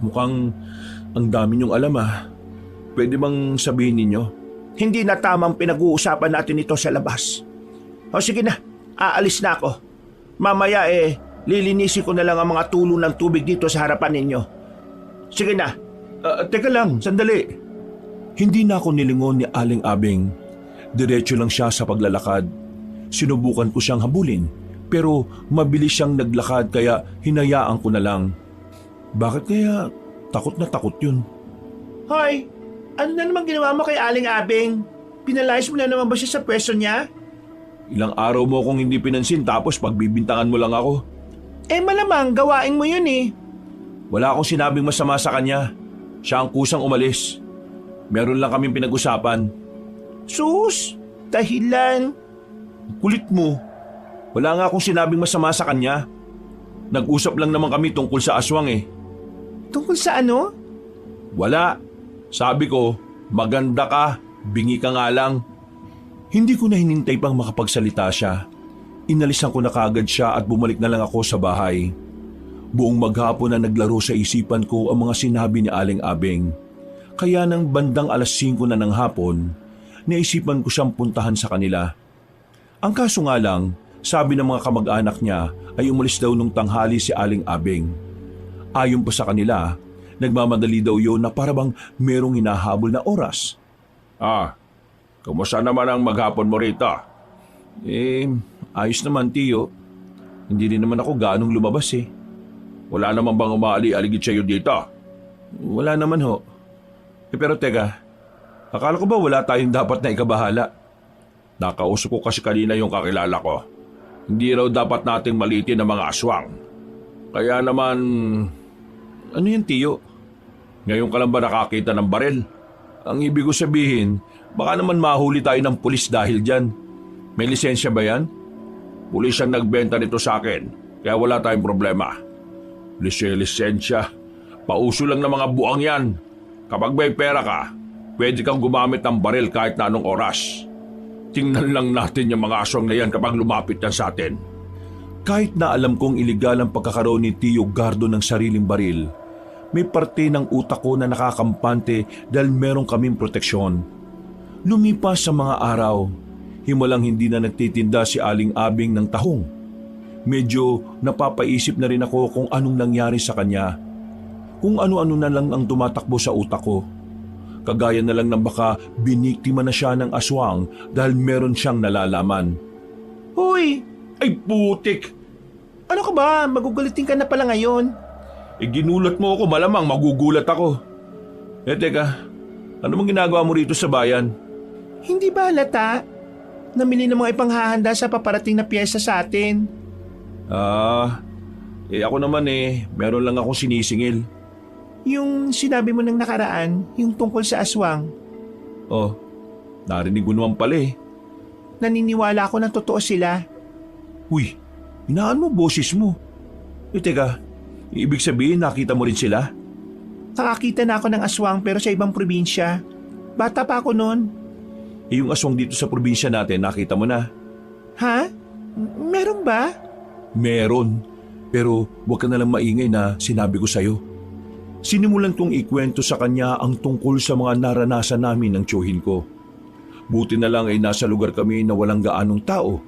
Mukhang ang dami niyong alam Pwede bang sabihin ninyo? Hindi na tamang pinag-uusapan natin ito sa labas. O sige na, aalis na ako. Mamaya lilinisin ko na lang ang mga tulo ng tubig dito sa harapan ninyo. Sige na. Teka lang, sandali. Hindi na ako nilingon ni Aling Abeng. Diretso lang siya sa paglalakad. Sinubukan ko siyang habulin, pero mabilis siyang naglakad kaya hinayaan ko na lang. Bakit kaya takot na takot yun? Hoy, ano na naman ginawa mo kay Aling Abeng? Pinalayas mo na naman ba siya sa pwesto niya? Ilang araw mo akong hindi pinansin tapos pagbibintangan mo lang ako. Malamang gawain mo yun Wala akong sinabing masama sa kanya. Siya ang kusang umalis. Meron lang kaming pinag-usapan. Sus, dahilan. Kulit mo. Wala nga akong sinabing masama sa kanya. Nag-usap lang naman kami tungkol sa aswang Tungkol sa ano? Wala. Sabi ko, maganda ka, bingi ka nga lang. Hindi ko na hinintay pang makapagsalita siya. Inalisan ko na kaagad siya at bumalik na lang ako sa bahay. Buong maghapon na naglaro sa isipan ko ang mga sinabi ni Aling Abeng. Kaya nang bandang 5:00 na ng hapon, naisipan ko siyang puntahan sa kanila. Ang kaso nga lang, sabi ng mga kamag-anak niya ay umalis daw nung tanghali si Aling Abeng. Ayon pa sa kanila, nagmamadali daw yun na parabang merong hinahabol na oras. Kumusta naman ang maghapon mo rito? Ayos naman, Tiyo. Hindi rin naman ako ganong lumabas Wala naman bang umaali-aligid sa'yo dito? Wala naman ho. Pero teka, akala ko ba wala tayong dapat na ikabahala? Nakausap ko kasi kanina yung kakilala ko. Hindi raw dapat nating malitin ang mga aswang. Kaya naman, Ano yan, Tiyo? ngayon ka lang ba nakakita ng baril? Ang ibig ko sabihin, baka naman mahuli tayo ng pulis dahil dyan. May lisensya ba yan? Pulis ang nagbenta nito sa akin, kaya wala tayong problema. Lisensya. Pauso lang ng mga buang yan. Kapag may pera ka, pwede kang gumamit ng baril kahit na anong oras. Tingnan lang natin yung mga aswang na yan kapag lumapit yan sa atin. Kahit na alam kong iligal ang pagkakaroon ni Tio Gardo ng sariling baril, may parte ng utak ko na nakakampante dahil meron kaming proteksyon. Lumipas sa mga araw, himalang hindi na nagtitinda si Aling Abeng ng tahong. Medyo napapaisip na rin ako kung anong nangyari sa kanya. Kung ano-ano na lang ang tumatakbo sa utak ko. Kagaya na lang ng baka biniktima na siya ng aswang dahil meron siyang nalalaman. Hoy, Ay putik! ano ka ba? Magugulitin ka na pala ngayon. Ginulat mo ako, malamang magugulat ako. Teka, ano bang ginagawa mo rito sa bayan? Hindi ba halata? Namili ng mga ipanghahanda sa paparating na piyesta sa atin. Ako naman meron lang akong sinisingil. Yung sinabi mo ng nakaraan, yung tungkol sa aswang. Oh, narinig ko naman pala naniniwala ako na totoo sila. Uy, inaan mo boses mo. Teka, ibig sabihin nakita mo rin sila? Nakakita na ako ng aswang pero sa ibang probinsya. Bata pa ako noon. Yung aswang dito sa probinsya natin, nakita mo na? Ha? Meron ba? Meron. Pero huwag ka nalang maingay na sinabi ko sa'yo. Sinimulan kong ikwento sa kanya ang tungkol sa mga naranasan namin ng tiyuhin ko. Buti na lang ay nasa lugar kami na walang gaanong tao.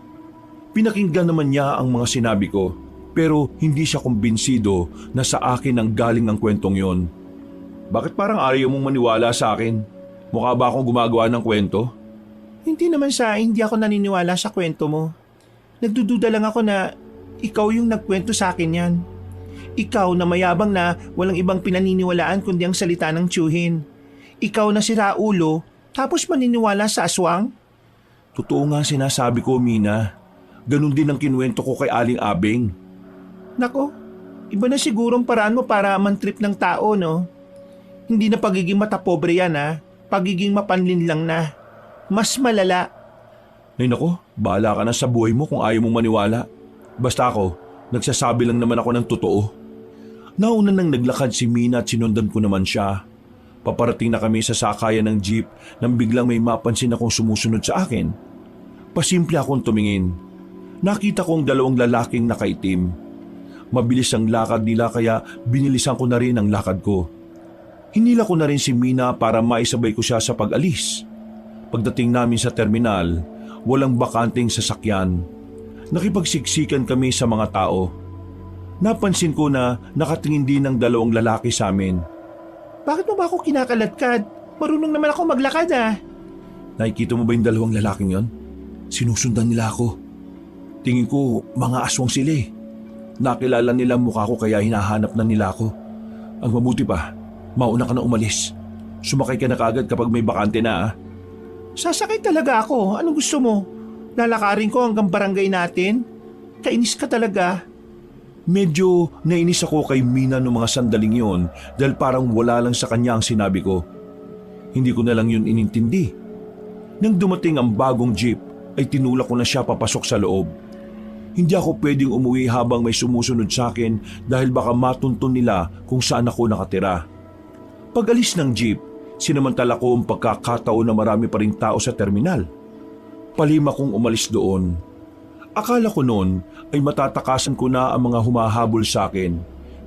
Pinakinggan naman niya ang mga sinabi ko, pero hindi siya kumbinsido na sa akin ang galing ang kwentong yon. Bakit parang ayaw mong maniwala sa akin? Mukha ba akong gumagawa ng kwento? Hindi ako naniniwala sa kwento mo. Nagdududa lang ako na ikaw yung nagkwento sa akin yan. Ikaw na mayabang na walang ibang pinaniniwalaan kundi ang salita ng tiyuhin. Ikaw na si Raulo, tapos maniniwala sa aswang? Totoo nga sinasabi ko, Mina. Ganon din ang kinuwento ko kay Aling Abeng. Nako, iba na sigurong paraan mo para mantrip ng tao, no? Hindi na pagiging matapobre yan, ha? Pagiging mapanlin lang na. Mas malala. Ay nako, bahala ka na sa buhay mo kung ayaw mong maniwala. Basta ako, nagsasabi lang naman ako ng totoo. Nauna nang naglakad si Mina at sinundan ko naman siya. Paparating na kami sa sakayan ng jeep nang biglang may mapansin akong sumusunod sa akin. Pasimple akong tumingin. Nakita kong dalawang lalaking nakaitim. Mabilis ang lakad nila kaya binilisan ko na rin ang lakad ko. Hinila ko na rin si Mina para maisabay ko siya sa pag-alis. Pagdating namin sa terminal, walang bakanting sasakyan. Nakipagsiksikan kami sa mga tao. Napansin ko na nakatingin din ng dalawang lalaki sa amin. Bakit mo ba ako kinakaladkad? Marunong naman ako maglakad, ah. Nakikita mo ba yung dalawang lalaking yon? Sinusundan nila ako. Tingin ko mga aswang sila eh. Nakilala nila ang mukha ko kaya hinahanap na nila ako. Ang mabuti pa, mauna ka na umalis. Sumakay ka na kaagad kapag may bakante na, ah. Sasakay talaga ako. Anong gusto mo? Lalakarin ko hanggang barangay natin? Kainis ka talaga. Medyo nainis ako kay Mina noong mga sandaling yon dahil parang wala lang sa kanya ang sinabi ko. Hindi ko na lang yun inintindi. Nang dumating ang bagong jeep ay tinulak ko na siya papasok sa loob. Hindi ako pwedeng umuwi habang may sumusunod sa akin dahil baka matuntun nila kung saan ako nakatira. Pag alis ng jeep, sinamantala ko ang pagkakataon na marami pa ring tao sa terminal. Palima kong umalis doon. Akala ko noon ay matatakasan ko na ang mga humahabol sa akin,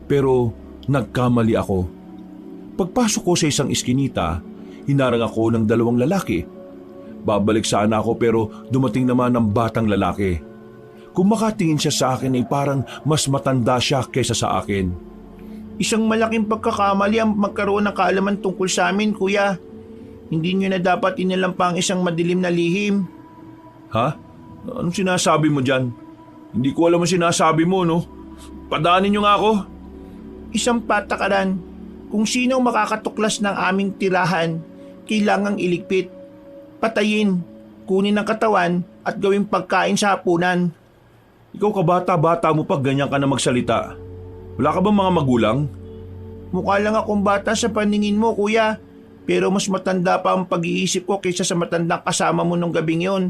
pero nagkamali ako. Pagpasok ko sa isang iskinita, hinarang ako ng dalawang lalaki. Babalik sana ako pero dumating naman ang batang lalaki. Kung makatingin siya sa akin ay parang mas matanda siya kaysa sa akin. Isang malaking pagkakamali ang magkaroon ng kaalaman tungkol sa amin, kuya. Hindi nyo na dapat inalam pa ang isang madilim na lihim. Ha? Anong sinasabi mo dyan? Hindi ko alam ang sinasabi mo, no? Padaanin niyo nga ako. Isang patakaran. Kung sino ang makakatuklas ng aming tirahan, kailangang iligpit, patayin, kunin ang katawan at gawing pagkain sa hapunan. Ikaw kabata-bata mo pag ganyan ka na magsalita. Wala ka bang mga magulang? Mukha lang akong bata sa paningin mo, kuya. Pero mas matanda pa ang pag-iisip ko kaysa sa matandang kasama mo nung gabing yon.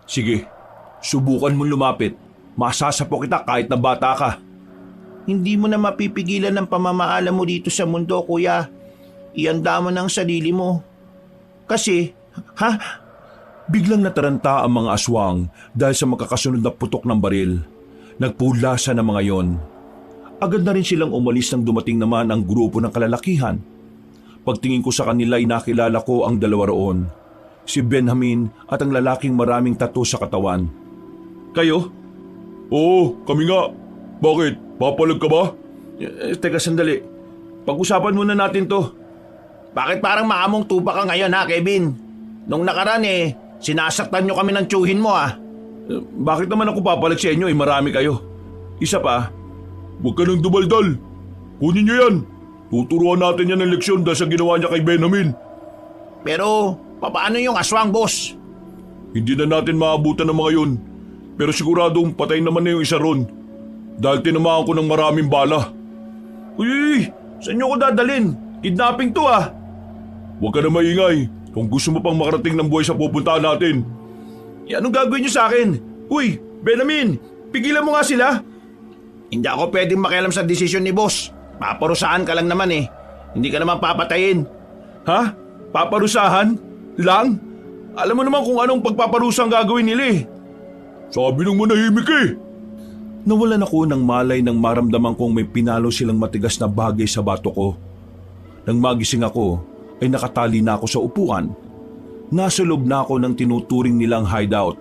Sige, subukan mong lumapit. Masasapo kita kahit na bata ka. Hindi mo na mapipigilan ang pamamaala mo dito sa mundo, kuya. Ianda mo ng sarili mo. Kasi, Biglang nataranta ang mga aswang dahil sa magkakasunod na putok ng baril. Nagpulasa ng mga yon. Agad na rin silang umalis nang dumating naman ang grupo ng kalalakihan. Pagtingin ko sa kanila ay nakilala ko ang dalawa roon. Si Benjamin at ang lalaking maraming tattoo sa katawan. Kayo? Oo, kami nga. Bakit? Papalag ka ba? Teka sandali. Pag-usapan muna natin to. Bakit parang maamong tuba ka ngayon ha, Kevin? Nung nakaraan sinasaktan nyo kami ng tiyuhin mo ha. Bakit naman ako papalag sa inyo? Marami kayo. Isa pa. Huwag ka nang dumaldal. Kunin niyo yan. Tuturuan natin yan ng leksyon dahil sa ginawa niya kay Benjamin. Pero paano yung aswang, boss? Hindi na natin maabutan ng mga yun. Pero siguradong patay naman na yung isa ron. Dahil tinamaan ko ng maraming bala. Uy, saan nyo ko dadalin? Kidnapping to ah. Huwag ka na maingay kung gusto mo pang makarating ng buhay sa pupuntahan natin. Anong gagawin niyo sa akin? Uy, Benamin, pigilan mo nga sila. Hindi ako pwedeng makialam sa desisyon ni boss. Paparusahan ka lang naman eh. Hindi ka naman papatayin. Ha? Paparusahan? Lang? Alam mo naman kung anong pagpaparusang gagawin nila eh. Sabi nung manahimik eh. Nawalan ako ng malay nang maramdaman kong may pinalo silang matigas na bagay sa bato ko. Nang magising ako, ay nakatali na ako sa upuan. Nasa loob na ako ng tinuturing nilang hideout.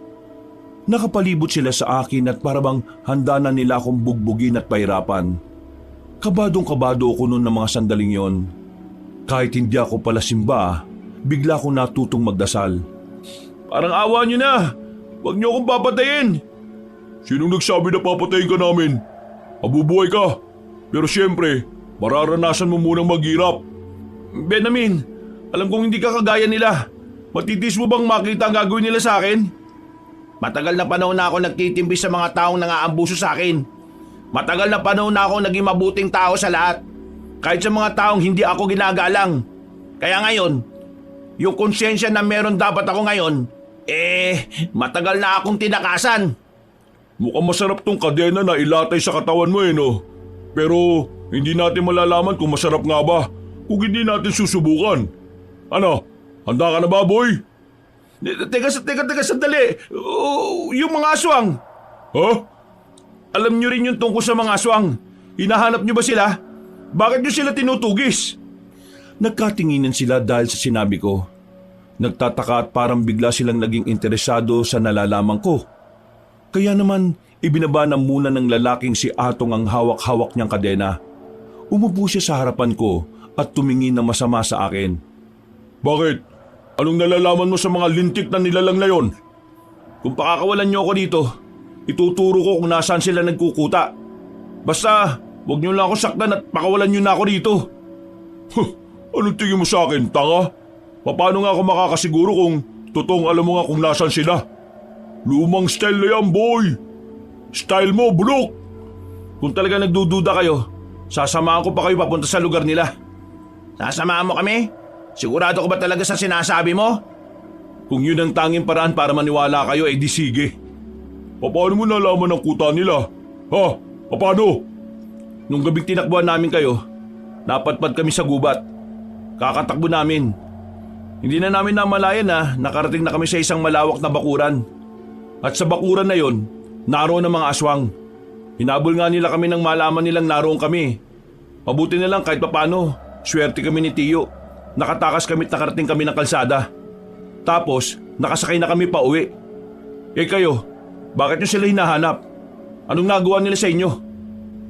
Nakapalibot sila sa akin at parabang handa na nila akong bugbugin at pahirapan. Kabadong-kabado ako noon ng mga sandaling yon. Kahit hindi ako pala simba, bigla akong natutong magdasal. Parang awa niyo na. Huwag niyo akong papatayin. Sinong nagsabi na papatayin ka namin? Mabubuhay ka. Pero siyempre, mararanasan mo munang maghirap. Benamin, alam kong hindi ka kagaya nila. Matitis mo bang makita ang gagawin nila sa akin? Matagal na panahon na ako nagtitimbi sa mga taong nangaambuso sa akin. Matagal na panahon na ako naging mabuting tao sa lahat. Kahit sa mga taong hindi ako ginagalang. Kaya ngayon, yung konsyensya na meron dapat ako ngayon, matagal na akong tinakasan. Mukhang masarap tong kadena na ilatay sa katawan mo no? Pero hindi natin malalaman kung masarap nga ba kung hindi natin susubukan. Ano? Handa ka na ba, boy? Teka, sandali. Yung mga aswang. Ha? Alam nyo rin yung tungkol sa mga aswang. Hinahanap nyo ba sila? Bakit nyo sila tinutugis? Nagkatinginan sila dahil sa sinabi ko. Nagtataka at parang bigla silang naging interesado sa nalalaman ko. Kaya naman, ibinaba na muna ng lalaking si Atong ang hawak-hawak niyang kadena. Umupo siya sa harapan ko at tumingin na masama sa akin. Bakit? Anong nalalaman mo sa mga lintik na nilalang na yon? Kung pakakawalan nyo ako dito, ituturo ko kung nasaan sila nagkukuta. Basta, huwag nyo lang ako saktan at pakawalan nyo na ako dito. Anong tingin mo sa akin, tanga? Paano nga ako makakasiguro kung totoong alam mo nga kung nasaan sila? Lumang style na yan, boy! Style mo, bulok! Kung talaga nagdududa kayo, sasamahan ko pa kayo papunta sa lugar nila. Sasamahan mo kami? Sigurado ka ba talaga sa sinasabi mo? Kung yun ang tanging paraan para maniwala kayo, di sige. Paano mo nalaman ang kuta nila? Ha? Paano? Nung gabing tinakbuhan namin kayo, napadpad kami sa gubat. Kakatakbo namin. Hindi na namin namalayan na nakarating na kami sa isang malawak na bakuran. At sa bakuran na yon, naroon ang mga aswang. Hinabol nga nila kami nang malaman nilang naroon kami. Mabuti na lang kahit papano, swerte kami ni Tiyo. Nakatakas kami at nakarating kami ng kalsada. Tapos, nakasakay na kami pa uwi. Kayo, bakit nyo sila hinahanap? Anong nagawa nila sa inyo?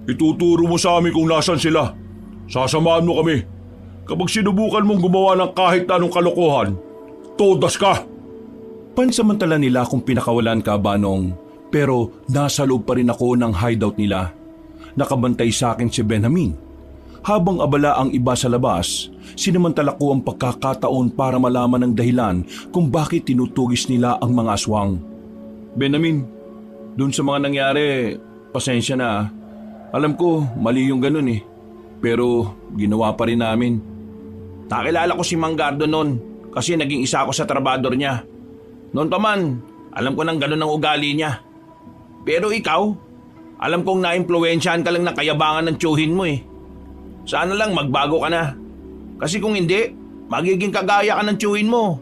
Ituturo mo sa amin kung nasan sila. Sasamahan mo kami. Kapag sinubukan mong gumawa ng kahit anong kalokohan, todas ka! Pansamantala nila akong pinakawalan ka, Banong. Pero nasa loob pa rin ako ng hideout nila. Nakabantay sa akin si Benjamin. Habang abala ang iba sa labas, sinamantala ko ang pagkakataon para malaman ang dahilan kung bakit tinutugis nila ang mga aswang. Benjamin, dun sa mga nangyari, pasensya na. Alam ko, mali yung ganun eh. Pero ginawa pa rin namin. Nakilala ko si Mang Gardo noon kasi naging isa ako sa trabador niya. Noon pa man, alam ko nang ganun ang ugali niya. Pero ikaw, alam kong naimpluwensyahan ka lang ng kayabangan ng tiyuhin mo eh. Sana lang magbago ka na. Kasi kung hindi, magiging kagaya ka ng tiyuhin mo.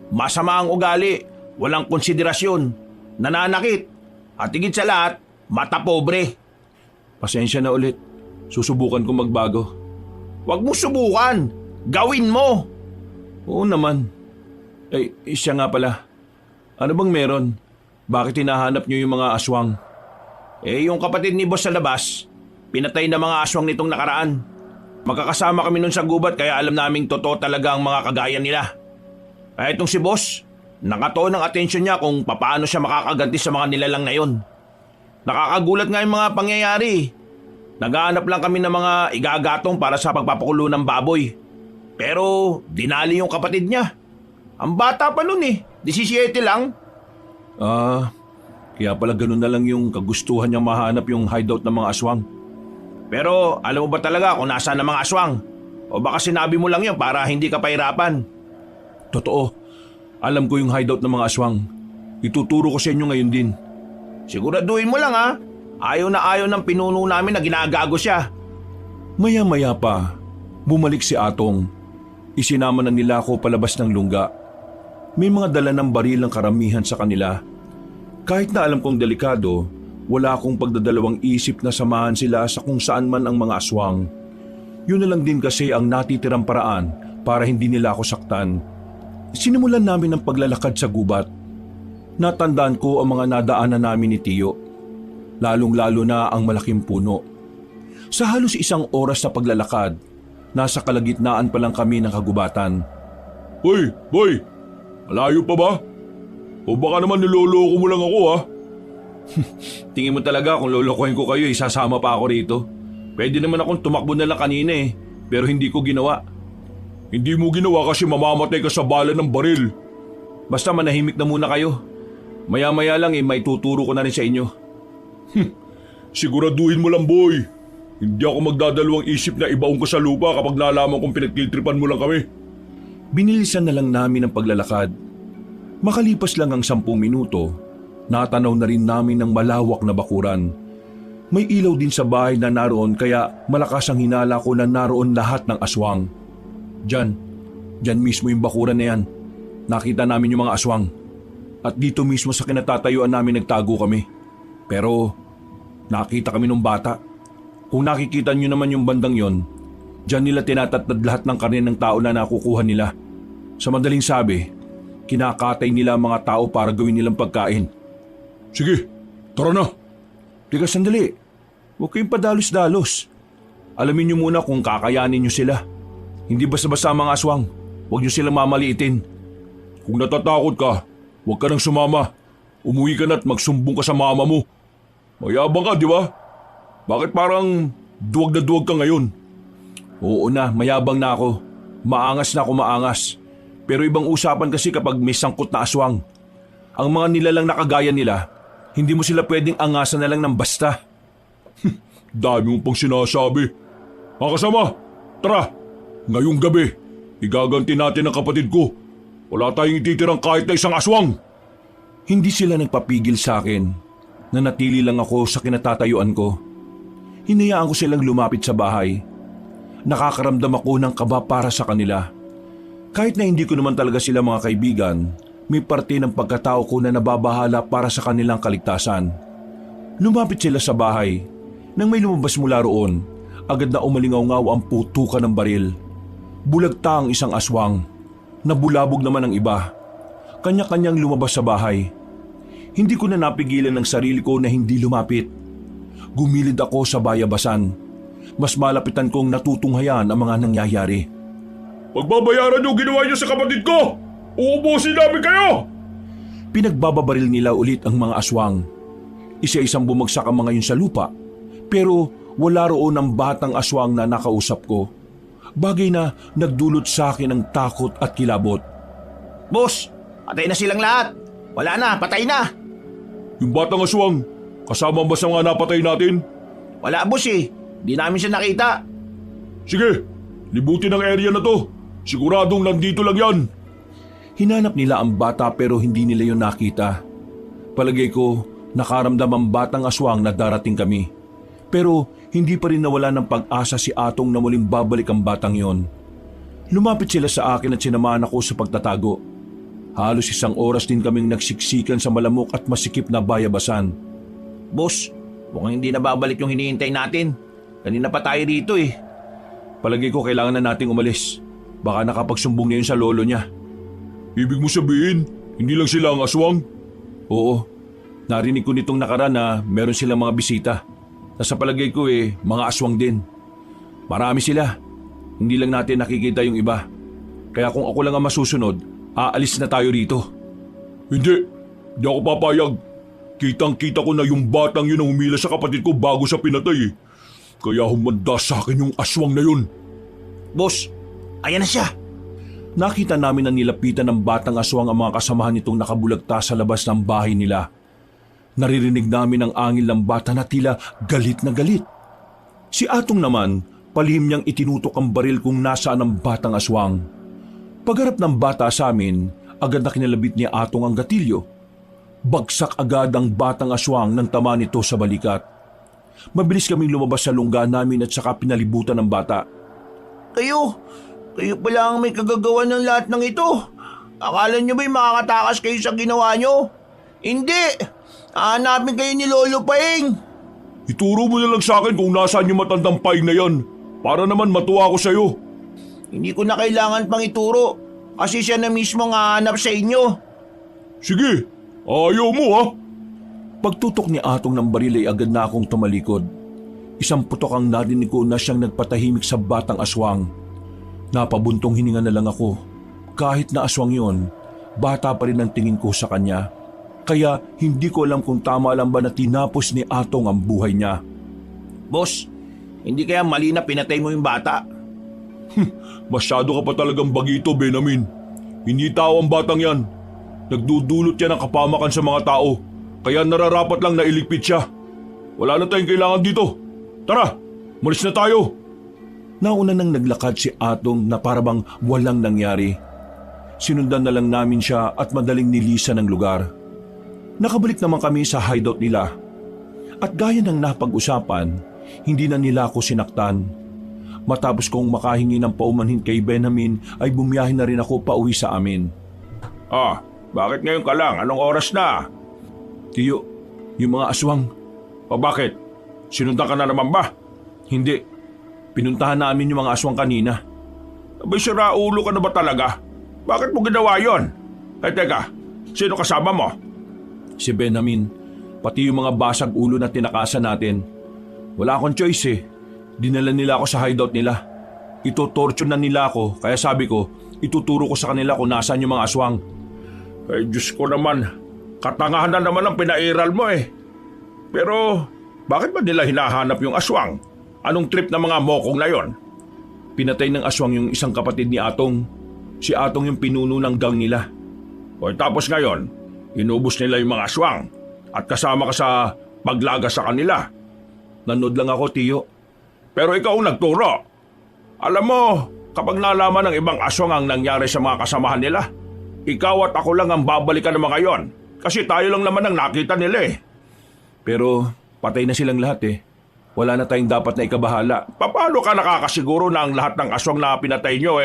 Masama ang ugali, walang konsiderasyon, nananakit, at higit sa lahat, mata pobre. Pasensya na ulit. Susubukan ko magbago. Huwag mo subukan. Gawin mo. Oo naman. Siya nga pala. Ano bang meron? Bakit hinahanap niyo yung mga aswang? Yung kapatid ni boss sa labas, pinatay na mga aswang nitong nakaraan. Magkakasama kami nun sa gubat kaya alam naming totoo talaga ang mga kagaya nila. Kaya itong si boss, nakatuon ang atensyon niya kung paano siya makakaganti sa mga nilalang na yon. Nakakagulat nga yung mga pangyayari. Naghahanap lang kami ng mga igagatong para sa pagpapakulo ng baboy. Pero dinali yung kapatid niya. Ang bata pa nun 17 lang. Kaya pala ganun na lang yung kagustuhan niyang mahanap yung hideout ng mga aswang. Pero alam mo ba talaga kung nasaan ang mga aswang? O baka sinabi mo lang yun para hindi ka pahirapan? Totoo. Alam ko yung hideout ng mga aswang. Ituturo ko sa inyo ngayon din. Siguraduhin mo lang ha. Ayaw ng pinuno namin na ginagago siya. Maya-maya pa, bumalik si Atong. Isinama na nila ako palabas ng lungga. May mga dala ng baril ng karamihan sa kanila. Kahit na alam kong delikado, wala akong pagdadalawang isip na samahan sila sa kung saan man ang mga aswang. Yun na lang din kasi ang natitirang paraan para hindi nila ako saktan. Sinimulan namin ang paglalakad sa gubat. Natandaan ko ang mga nadaanan namin ni Tiyo. Lalong-lalo na ang malaking puno. Sa halos isang oras na paglalakad, nasa kalagitnaan pa lang kami ng kagubatan. Hoy, boy! Malayo pa ba? O baka naman niloloko mo lang ako ha? Tingin mo talaga kung lolokohin ko kayo, isasama pa ako rito. Pwede naman akong tumakbo na lang kanina pero hindi ko ginawa. Hindi mo ginawa kasi mamamatay ka sa bala ng baril. Basta manahimik na muna kayo. Maya-maya lang may tuturo ko na rin sa inyo. Siguraduhin mo lang, boy. Hindi ako magdadalawang isip na ibaong ka sa lupa kapag nalaman kong pinagtitripan mo lang kami. Binilisan na lang namin ang paglalakad. Makalipas lang ang 10 minuto, natanaw na rin namin ang malawak na bakuran. May ilaw din sa bahay na naroon kaya malakas ang hinala ko na naroon lahat ng aswang. Diyan mismo yung bakuran na yan. Nakita namin yung mga aswang. At dito mismo sa kinatatayuan namin nagtago kami. Pero nakita kami ng bata. Kung nakikita nyo naman yung bandang yon, diyan nila tinatatad lahat ng karne ng tao na nakukuha nila. Sa madaling sabi, kinakatay nila ang mga tao para gawin nilang pagkain. Sige, tara na. Teka sandali, huwag kayong padalos-dalos. Alamin nyo muna kung kakayanin nyo sila. Hindi basta-basta ang mga aswang, huwag nyo silang mamaliitin. Kung natatakot ka, huwag ka nang sumama. Umuwi ka na at magsumbong ka sa mama mo. Mayabang ka, di ba? Bakit parang duwag na duwag ka ngayon? Oo na, mayabang na ako. Maangas na ako maangas. Pero ibang usapan kasi kapag may sangkot na aswang. Ang mga nilalang nakagaya nila, hindi mo sila pwedeng angasan na lang ng basta. Dami mo pang sinasabi. Mga kasama, tara. Ngayong gabi, igaganti natin ang kapatid ko. Wala tayong ititirang kahit na isang aswang. Hindi sila nagpapigil sa akin. Nanatili lang ako sa kinatatayuan ko. Hinayaan ko silang lumapit sa bahay. Nakakaramdam ako ng kaba para sa kanila. Kahit na hindi ko naman talaga sila mga kaibigan, may parte ng pagkatao ko na nababahala para sa kanilang kaligtasan. Lumapit sila sa bahay. Nang may lumabas mula roon, agad na umalingaw-ngaw ang putukan ng baril. Bulagta ang isang aswang. Nabulabog naman ang iba. Kanya-kanyang lumabas sa bahay. Hindi ko na napigilan ng sarili ko na hindi lumapit. Gumilid ako sa bayabasan. Mas malapitan kong natutunghayan ang mga nangyayari. Pagbabayaran yung ginawa niyo sa kapatid ko! Uubusin namin kayo! Pinagbababaril nila ulit ang mga aswang. Isa-isang bumagsak ang mga yun sa lupa. Pero wala roon ang batang aswang na nakausap ko. Bagay na nagdulot sa akin ng takot at kilabot. Boss, patay na silang lahat. Wala na, patay na. Yung batang aswang, kasama ba sa mga napatay natin? Wala boss di namin siya nakita. Sige, libutin ang area na to. Siguradong nandito lang yan. Hinanap nila ang bata pero hindi nila yon nakita. Palagay ko, nakaramdam ang batang aswang na darating kami. Pero hindi pa rin nawala ng pag-asa si Atong na muling babalik ang batang yon. Lumapit sila sa akin at sinamahan ako sa pagtatago. Halos 1 oras din kaming nagsiksikan sa malamok at masikip na bayabasan. Boss, mukhang hindi na babalik yung hinihintay natin. Kanina pa tayo rito Palagay ko kailangan na nating umalis. Baka nakapagsumbong na yun sa lolo niya. Ibig mo sabihin, hindi lang sila ang aswang? Oo, narinig ko nitong nakaraan na meron silang mga bisita. Sa palagay ko mga aswang din. Marami sila. Hindi lang natin nakikita yung iba. Kaya kung ako lang ang masusunod, aalis na tayo rito. Hindi ako papayag. Kitang-kita ko na yung batang yun ang humila sa kapatid ko bago siya pinatay. Kaya humanda sa akin yung aswang na yun. Boss, ayan na siya. Nakita namin na nilapitan ng batang aswang ang mga kasamahan nitong nakabulagta sa labas ng bahay nila. Naririnig namin ang angil ng bata na tila galit na galit. Si Atong naman, palihim niyang itinutok ang baril kung nasaan ang batang aswang. Pagharap ng bata sa amin, agad na kinalabit ni Atong ang gatilyo. Bagsak agad ang batang aswang ng tama nito sa balikat. Mabilis kaming lumabas sa lungga namin at saka pinalibutan ng bata. Kayo pala ang may kagagawa ng lahat ng ito. Akala nyo ba'y makakatakas kayo sa ginawa nyo? Hindi! Hahanapin kayo ni Lolo Paing. Ituro mo na lang sa akin kung nasaan yung matandang paing na yan. Para naman matuwa ako sa'yo. Hindi ko na kailangan pang ituro kasi siya na mismo ang hahanap sa inyo. Sige, ayaw mo ha. Pagtutok ni Atong ng baril ay agad na akong tumalikod. Isang putok ang narinig ko na siyang nagpatahimik sa batang aswang. Napabuntong hininga na lang ako. Kahit na aswang yon, bata pa rin ang tingin ko sa kanya. Kaya hindi ko alam kung tama lang ba na tinapos ni Atong ang buhay niya. Boss, hindi kaya mali na pinatay mo yung bata? Masyado ka pa talagang bagito, Benamin. Hindi tao ang batang yan. Nagdudulot yan ng kapamakan sa mga tao. Kaya nararapat lang na iligpit siya. Wala na tayong kailangan dito. Tara, malis na tayo. Nauna nang naglakad si Atong na parabang walang nangyari. Sinundan na lang namin siya at madaling nilisan ng lugar. Nakabalik naman kami sa hideout nila. At gaya ng napag-usapan, hindi na nila ako sinaktan. Matapos kong makahingi ng paumanhin kay Benamin ay bumiyahin na rin ako pauwi sa amin. Bakit ngayon ka lang? Anong oras na? Tiyo, yung mga aswang. O bakit? Sinundan ka na naman ba? Hindi. Pinuntahan namin yung mga aswang kanina. Abay, siraulo ka na ba talaga? Bakit mo ginawa yon? Teka, sino kasama mo? Si Benamin, pati yung mga basag ulo na tinakasan natin. Wala akong choice eh. Dinala nila ako sa hideout nila. Ito-torture na nila ako, kaya sabi ko, ituturo ko sa kanila kung nasaan yung mga aswang. Ay, Diyos ko naman. Katangahan na naman ang pinairal mo eh. Pero, bakit ba nila hinahanap yung aswang? Anong trip ng mga mokong na yon? Pinatay ng aswang yung isang kapatid ni Atong. Si Atong yung pinuno ng gang nila. O tapos ngayon, inubos nila yung mga aswang at kasama ka sa paglaga sa kanila. Nanood lang ako, Tiyo. Pero ikaw ang nagturo. Alam mo, kapag nalaman ng ibang aswang ang nangyari sa mga kasamahan nila, ikaw at ako lang ang babalikan ng mga yon. Kasi tayo lang naman ang nakita nila eh. Pero patay na silang lahat eh. Wala na tayong dapat na ikabahala. Paano ka nakakasiguro na ang lahat ng aswang na pinatay nyo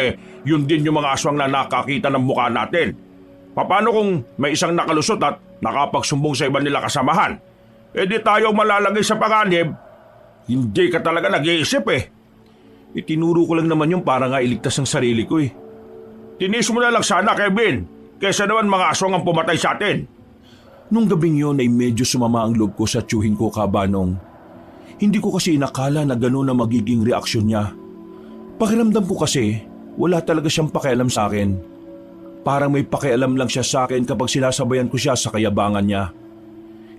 yun din yung mga aswang na nakakita ng mukha natin? Paano kung may isang nakalusot at nakapagsumbong sa iba nila kasamahan? Di tayo malalagay sa panganib. Hindi ka talaga nag-iisip eh. Itinuro ko lang naman yung para nga iligtas ang sarili ko eh. Tinis mo na lang sana, Kevin. Kesa naman mga aswang ang pumatay sa atin. Nung gabing yon ay medyo sumama ang loob ko sa tiyuhin ko, Kabanong. Hindi ko kasi inakala na gano'n na magiging reaksyon niya. Pakiramdam ko kasi, wala talaga siyang pakialam sa akin. Parang may pakialam lang siya sa akin kapag sinasabayan ko siya sa kayabangan niya.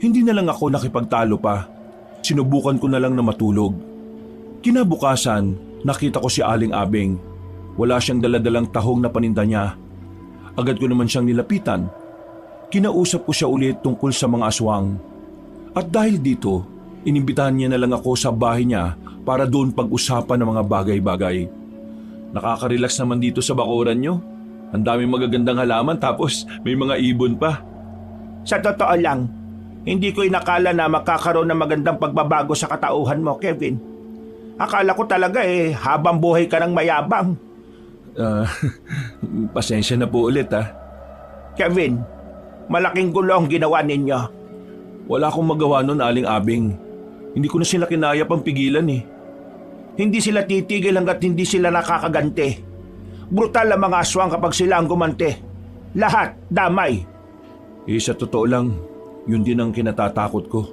Hindi na lang ako nakipagtalo pa. Sinubukan ko na lang na matulog. Kinabukasan, nakita ko si Aling Abing. Wala siyang daladalang tahong na paninda niya. Agad ko naman siyang nilapitan. Kinausap ko siya ulit tungkol sa mga aswang. At dahil dito, inimbitahan niya na lang ako sa bahay niya para doon pag-usapan ng mga bagay-bagay. Nakaka-relax naman dito sa bakuran niyo. Ang daming magagandang halaman tapos may mga ibon pa. Sa totoo lang, hindi ko inakala na magkakaroon ng magandang pagbabago sa katauhan mo, Kevin. Akala ko talaga habang buhay ka ng mayabang. Pasensya na po ulit ha. Kevin, malaking gulo ang ginawa ninyo. Wala akong magawa nun, Aling Abing. Hindi ko na sila kinaya pang pigilan eh. Hindi sila titigil hanggat hindi sila nakakaganti. Brutal ang mga aswang kapag sila ang gumanti. Lahat, damay. Sa totoo lang, yun din ang kinatatakot ko.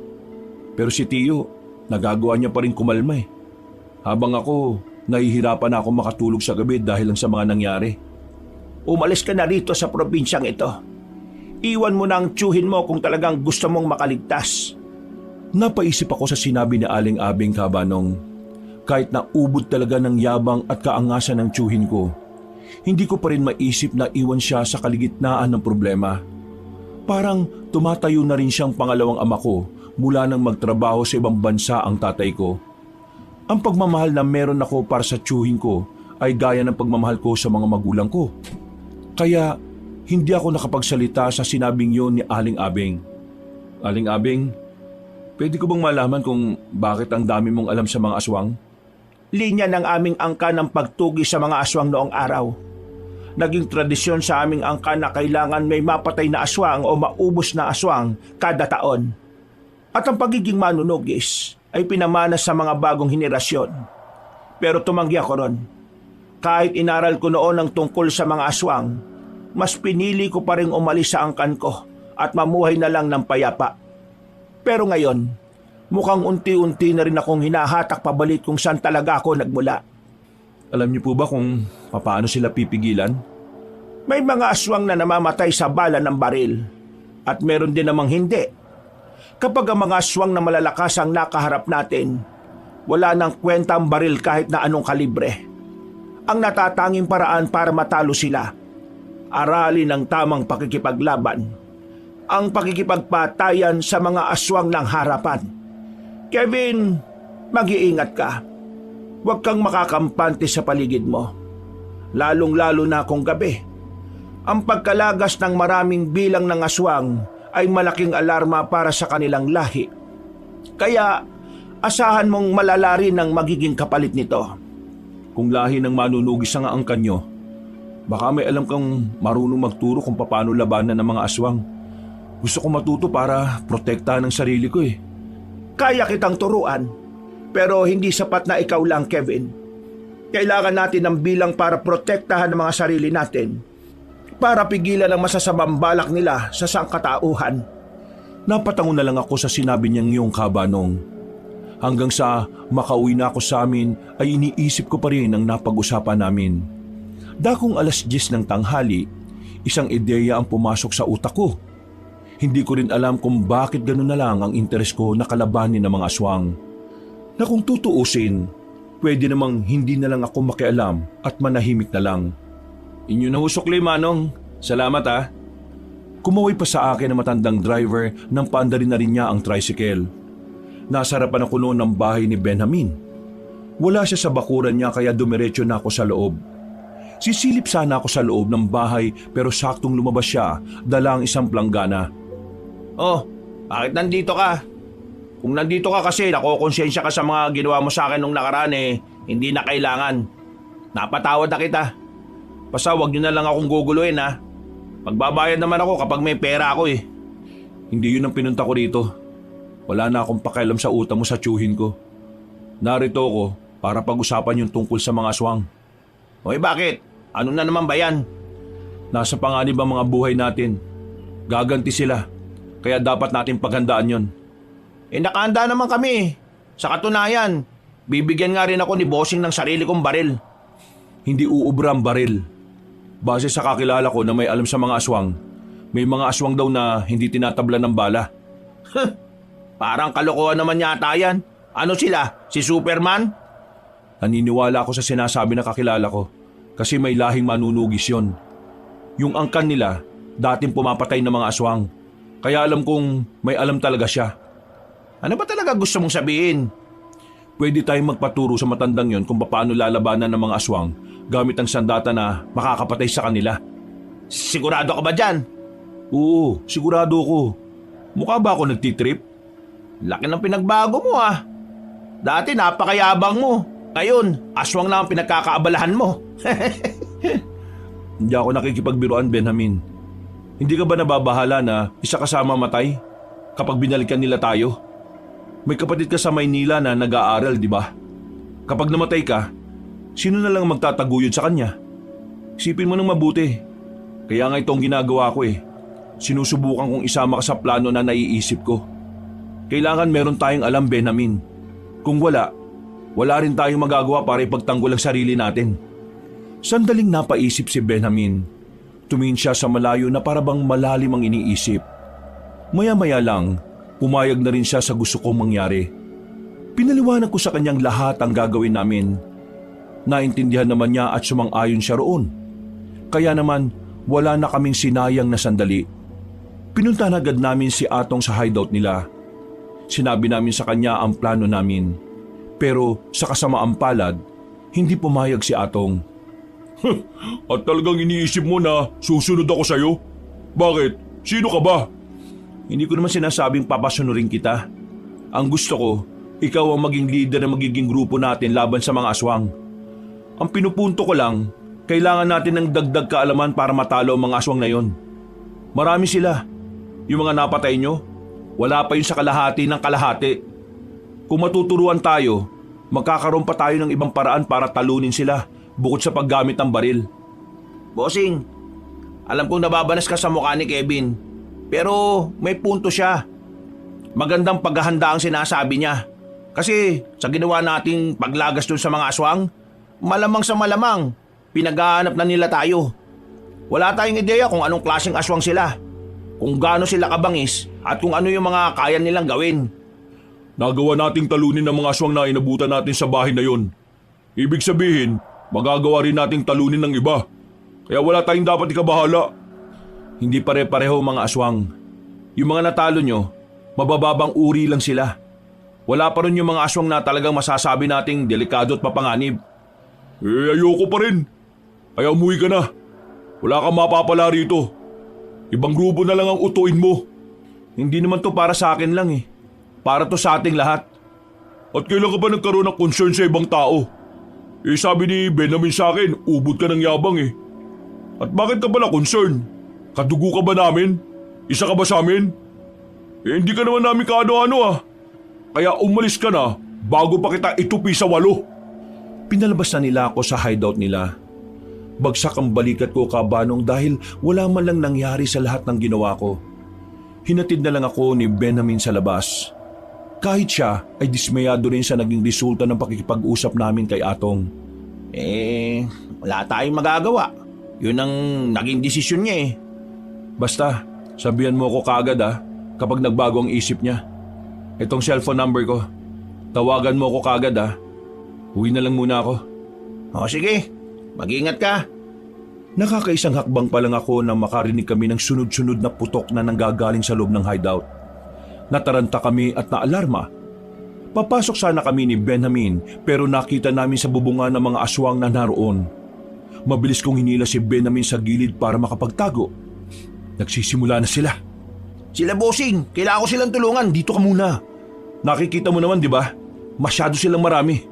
Pero si Tiyo, nagagawa niya pa rin kumalma eh. Habang ako, nahihirapan na ako makatulog sa gabi dahil lang sa mga nangyari. Umalis ka na rito sa probinsyang ito. Iwan mo na ang tiyuhin mo kung talagang gusto mong makaligtas. Napaisip ako sa sinabi ni Aling Abing, Kabanong. Kahit na ubod talaga ng yabang at kaangasan ng tiyuhin ko, hindi ko pa rin maisip na iwan siya sa kaligitnaan ng problema. Parang tumatayo na rin siyang pangalawang ama ko mula nang magtrabaho sa ibang bansa ang tatay ko. Ang pagmamahal na meron ako para sa tiyuhin ko ay gaya ng pagmamahal ko sa mga magulang ko. Kaya hindi ako nakapagsalita sa sinabing yon ni Aling Abing. Aling Abing, pwede ko bang malaman kung bakit ang dami mong alam sa mga aswang? Linya ng aming angka ng pagtugi sa mga aswang noong araw. Naging tradisyon sa aming angka na kailangan may mapatay na aswang o maubos na aswang kada taon. At ang pagiging manunugis ay pinamana sa mga bagong henerasyon. Pero tumanggi ako ron. Kahit inaral ko noon ang tungkol sa mga aswang, mas pinili ko pa rin umalis sa angkan ko at mamuhay na lang ng payapa. Pero ngayon, mukhang unti-unti na rin akong hinahatak pabalik kung saan talaga ako nagmula. Alam niyo po ba kung paano sila pipigilan? May mga aswang na namamatay sa bala ng baril at meron din namang hindi. Kapag ang mga aswang na malalakas ang nakaharap natin, wala nang kwenta ang baril kahit na anong kalibre. Ang natatanging paraan para matalo sila, aralin ang tamang pakikipaglaban, ang pakikipagpatayan sa mga aswang ng harapan. Kevin, mag-iingat ka. Huwag kang makakampante sa paligid mo. Lalong-lalo na kung gabi. Ang pagkalagas ng maraming bilang ng aswang ay malaking alarma para sa kanilang lahi. Kaya asahan mong malala rin ang magiging kapalit nito. Kung lahi ng manunugis ang angkan nyo, baka may alam kang marunong magturo kung paano labanan ng mga aswang. Gusto ko matuto para protektahan ang sarili ko eh. Kaya kitang turuan, pero hindi sapat na ikaw lang, Kevin. Kailangan natin ng bilang para protektahan ang mga sarili natin, para pigilan ang masasamang balak nila sa sangkatauhan. Napatango na lang ako sa sinabi niyang iyong kabanong. Hanggang sa makauwi na ako sa amin ay iniisip ko pa rin ang napag-usapan namin. Dakong 10:00 ng tanghali, isang ideya ang pumasok sa utak ko. Hindi ko rin alam kung bakit gano'n na lang ang interes ko na kalabanin ng mga aswang. Na kung tutuusin, pwede namang hindi na lang ako makialam at manahimik na lang. Inyo na husokli, Manong. Salamat ah. Kumaway pa sa akin ang matandang driver nang paandarin na rin niya ang tricycle. Nasa harapan ako noon ng bahay ni Benjamin. Wala siya sa bakuran niya kaya dumiretso na ako sa loob. Sisilip sana ako sa loob ng bahay pero saktong lumabas siya, dala ang isang planggana. Oh, bakit nandito ka? Kung nandito ka kasi nakokonsensya ka sa mga ginawa mo sa akin nung nakaraan hindi na kailangan. Napatawad na kita. Basta wag niyo na lang akong guguluhin ha. Magbabayad naman ako kapag may pera ako eh. Hindi yun ang pinunta ko dito. Wala na akong pakialam sa utang mo sa tiyuhin ko. Narito ako para pag-usapan yung tungkol sa mga aswang. Hoy, bakit? Ano na naman ba yan? Nasa panganib ang mga buhay natin. Gaganti sila. Kaya dapat natin paghandaan yon. Nakahanda naman kami. Sa katunayan, bibigyan nga rin ako ni Bossing ng sarili kong baril. Hindi uubra ang baril. Base sa kakilala ko na may alam sa mga aswang, may mga aswang daw na hindi tinatabla ng bala. Parang kalokohan naman yata yan. Ano sila? Si Superman? Naniniwala ako sa sinasabi na kakilala ko kasi may lahing manunugis yon. Yung angkan nila, dating pumapatay ng mga aswang. Kaya alam kong may alam talaga siya. Ano ba talaga gusto mong sabihin? Pwede tayong magpaturo sa matandang yon kung paano lalabanan ng mga aswang gamit ang sandata na makakapatay sa kanila. Sigurado ka ba dyan? Oo, sigurado ko. Mukha ba ako nagtitrip? Laki ng pinagbago mo ah. Dati napakayabang mo. Ngayon, aswang lang ang pinagkakaabalahan mo. Hindi ako nakikipagbiruan, Benjamin. Hindi ka ba nababahala na isa kasama matay kapag binalikan nila tayo? May kapatid ka sa Maynila na nag-aaral, di ba? Kapag namatay ka, sino na lang magtataguyod sa kanya? Isipin mo nang mabuti. Kaya nga itong ginagawa ko eh. Sinusubukan kong isama ka sa plano na naiisip ko. Kailangan meron tayong alam, Benjamin. Kung wala rin tayong magagawa para ipagtanggol ang sarili natin. Sandaling napaisip si Benjamin. Tumingin siya sa malayo na parabang malalim ang iniisip. Maya-maya lang, pumayag na rin siya sa gusto kong mangyari. Pinaliwanag ko sa kanyang lahat ang gagawin namin. Naintindihan naman niya at sumang-ayon siya roon. Kaya naman, wala na kaming sinayang na sandali. Pinuntahan agad namin si Atong sa hideout nila. Sinabi namin sa kanya ang plano namin. Pero sa kasamaang palad, hindi pumayag si Atong. At talagang iniisip mo na susunod ako sa'yo? Bakit? Sino ka ba? Hindi ko naman sinasabing papasunurin kita. Ang gusto ko, ikaw ang maging leader ng magiging grupo natin laban sa mga aswang. Ang pinupunto ko lang, kailangan natin ng dagdag kaalaman para matalo ang mga aswang na yon. Marami sila. Yung mga napatay nyo, wala pa yun sa kalahati ng kalahati. Kung matuturuan tayo, magkakaroon pa tayo ng ibang paraan para talunin sila bukod sa paggamit ng baril. Bossing, alam kong nababanas ka sa mukha ni Kevin. Pero may punto siya. Magandang paghahanda ang sinasabi niya. Kasi sa ginawa nating paglagas dun sa mga aswang, malamang sa malamang, pinaghahanap na nila tayo. Wala tayong ideya kung anong klaseng aswang sila, kung gaano sila kabangis at kung ano yung mga kaya nilang gawin. Nagawa nating talunin ng mga aswang na inabutan natin sa bahay na yon. Ibig sabihin, magagawa rin nating talunin ng iba. Kaya wala tayong dapat ikabahala. Hindi pare-pareho mga aswang. Yung mga natalo nyo, mabababang uri lang sila. Wala pa rin yung mga aswang na talagang masasabi nating delikado at mapanganib. Ayoko pa rin. Kaya umuwi ka na. Wala kang mapapala rito. Ibang grupo na lang ang utuin mo. Hindi naman to para sa akin lang eh. Para to sa ating lahat. At kailan ka ba nagkaroon ng concern sa ibang tao? Sabi ni Benjamin sa akin, ubod ka ng yabang eh. At bakit ka pala concern? Kadugo ka ba namin? Isa ka ba sa amin? Hindi ka naman namin kaano-ano ah. Kaya umalis ka na bago pa kita itupi sa 8. Pinalabas na nila ako sa hideout nila. Bagsak ang balikat ko kabanong dahil wala man lang nangyari sa lahat ng ginawa ko. Hinatid na lang ako ni Benjamin sa labas. Kahit siya ay dismayado rin sa naging resulta ng pakikipag-usap namin kay Atong. Wala tayong magagawa. Yun ang naging desisyon niya eh. Basta, sabihan mo ako kaagad kapag nagbago ang isip niya. Itong cellphone number ko. Tawagan mo ako kaagad Uwi na lang muna ako. O sige, mag-ingat ka. Nakakaisang hakbang pa lang ako nang makarinig kami ng sunod-sunod na putok na nanggagaling sa loob ng hideout. Nataranta kami at naalarma. Papasok sana kami ni Benjamin pero nakita namin sa bubungan ng mga aswang na naroon. Mabilis kong hinila si Benjamin sa gilid para makapagtago. Nagsisimula na sila. Sila bossing, kailangan ko silang tulungan. Dito ka muna. Nakikita mo naman, di ba? Masyado silang marami.